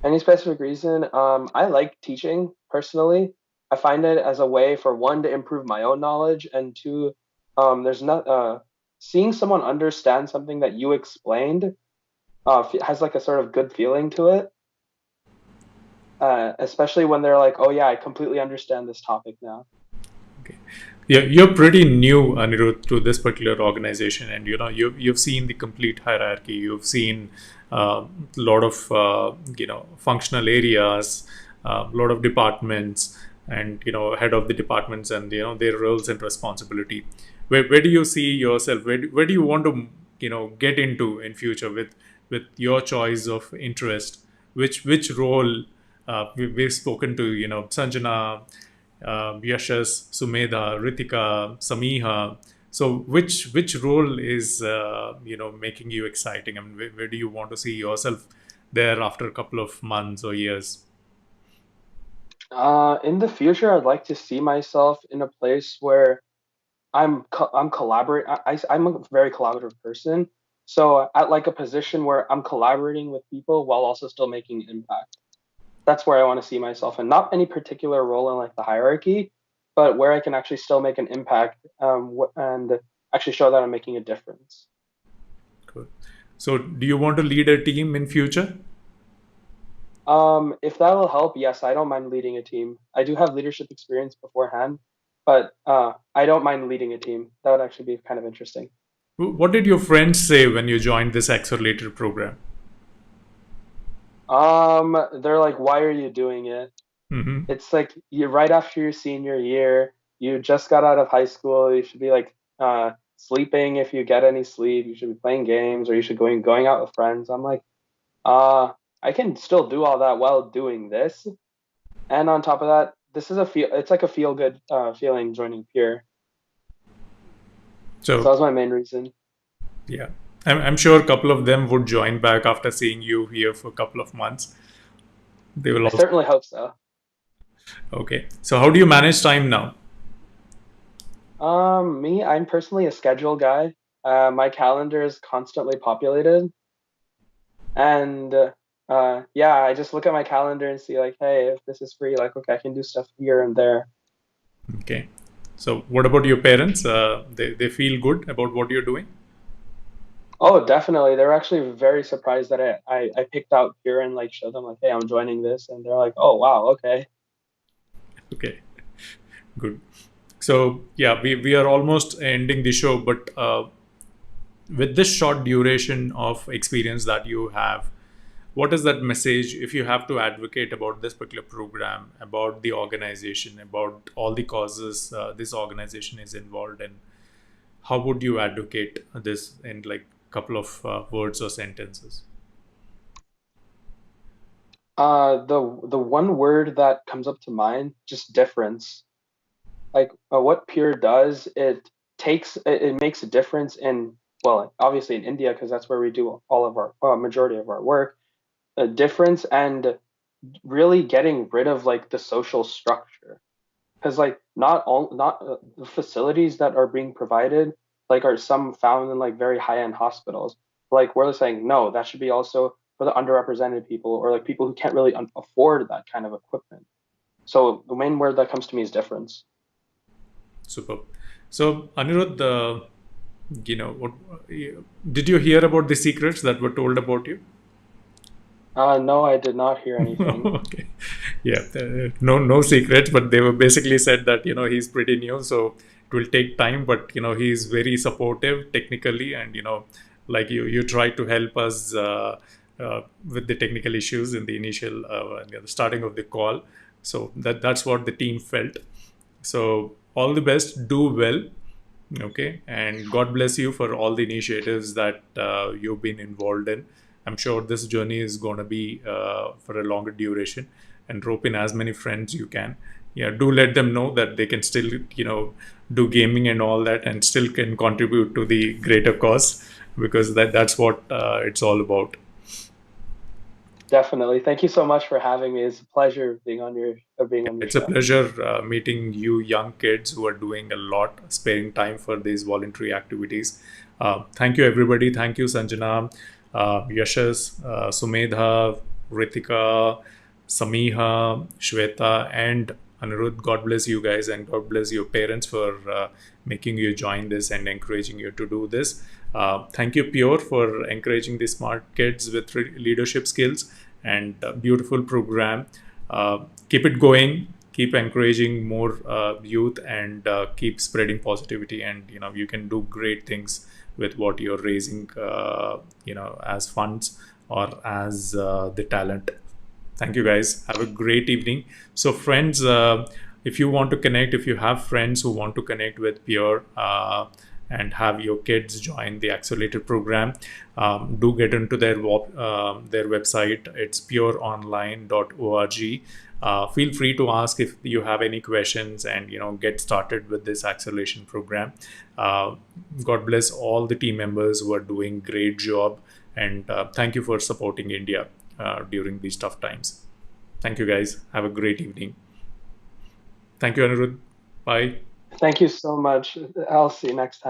Any specific reason? I like teaching personally. I find it as a way for one to improve my own knowledge, and two, there's not seeing someone understand something that you explained has like a sort of good feeling to it. Especially when they're like, "Oh yeah, I completely understand this topic now." Okay. Yeah, you're pretty new, Anirudh, to this particular organization, and you've seen the complete hierarchy. You've seen a lot of functional areas, a lot of departments, and head of the departments, and their roles and responsibility. Where do you see yourself? Where do you want to get into in future with your choice of interest? Which role? We've spoken to Sanjana, Yashas, Sumedha, Rithika, Sameeha. So which role is making you exciting? I mean, where do you want to see yourself there after a couple of months or years? In the future, I'd like to see myself in a place where I'm collaborate. I'm a very collaborative person, so at like a position where I'm collaborating with people while also still making an impact. That's where I want to see myself, and not any particular role in like the hierarchy, but where I can actually still make an impact and actually show that I'm making a difference. Cool. So do you want to lead a team in future? If that will help, yes, I don't mind leading a team. I do have leadership experience beforehand, but I don't mind leading a team. That would actually be kind of interesting. What did your friends say when you joined this accelerator program? They're like, "Why are you doing it?" Mm-hmm. It's like you right after your senior year, you just got out of high school. You should be like sleeping if you get any sleep. You should be playing games, or you should going out with friends. I'm like, I can still do all that while doing this. And on top of that, this is a feel. It's like a feel good feeling joining Pure. So that So was my main reason. yeah, I'm sure a couple of them would join back after seeing you here for a couple of months. They will I also. certainly hope so. Okay. So how do you manage time now? Me, I'm personally a schedule guy. My calendar is constantly populated, and yeah, I just look at my calendar and see like, hey, if this is free, like, okay, I can do stuff here and there. Okay. So what about your parents? They feel good about what you're doing? Oh, definitely. They're actually very surprised that I picked out Pure and like showed them like, hey, I'm joining this, and they're like, oh wow, okay. Okay. Good. So yeah, we are almost ending the show, but with this short duration of experience that you have, what is that message if you have to advocate about this particular program, about the organization, about all the causes this organization is involved in? How would you advocate this in like a couple of words or sentences? The one word that comes up to mind, just difference. Like what Pure does, it makes a difference in, well, obviously in India because that's where we do all of our majority of our work. A difference and really getting rid of like the social structure, because like not the facilities that are being provided like are some found in like very high end hospitals. Like we're saying no, that should be also for the underrepresented people or like people who can't really afford that kind of equipment. So the main word that comes to me is difference. Superb. So Anirudh, what did you hear about the secrets that were told about you? No, I did not hear anything. Okay. Yeah, no secrets, but they were basically said that he's pretty new, so it will take time, but he's very supportive technically, and like you try to help us with the technical issues in the initial the starting of the call. So that's what the team felt. So all the best, do well. Okay, and God bless you for all the initiatives that you've been involved in. I'm sure this journey is going to be for a longer duration, and rope in as many friends you can. Yeah, do let them know that they can still do gaming and all that, and still can contribute to the greater cause, because that's what it's all about. Definitely. Thank you so much for having me. It's a pleasure being on your It's a show. pleasure meeting you young kids who are doing a lot, sparing time for these voluntary activities. Thank you, everybody. Thank you, Sanjana, Yashas, Sumedha, Rithika, Sameeha, Shweta, and Anirudh. God bless you guys, and God bless your parents for making you join this and encouraging you to do this. Thank you, Pure, for encouraging the smart kids with leadership skills and beautiful program. Keep it going, keep encouraging more youth, and keep spreading positivity, and you can do great things with what you're raising as funds or as the talent. Thank you guys, have a great evening. So friends, if you want to connect, if you have friends who want to connect with Pure and have your kids join the accelerated program, do get into their website. It's pureonline.org. Feel free to ask if you have any questions, and get started with this acceleration program. God bless all the team members who are doing great job, and thank you for supporting India during these tough times. Thank you guys, have a great evening. Thank you, Anirudh. Bye. Thank you so much. I'll see you next time.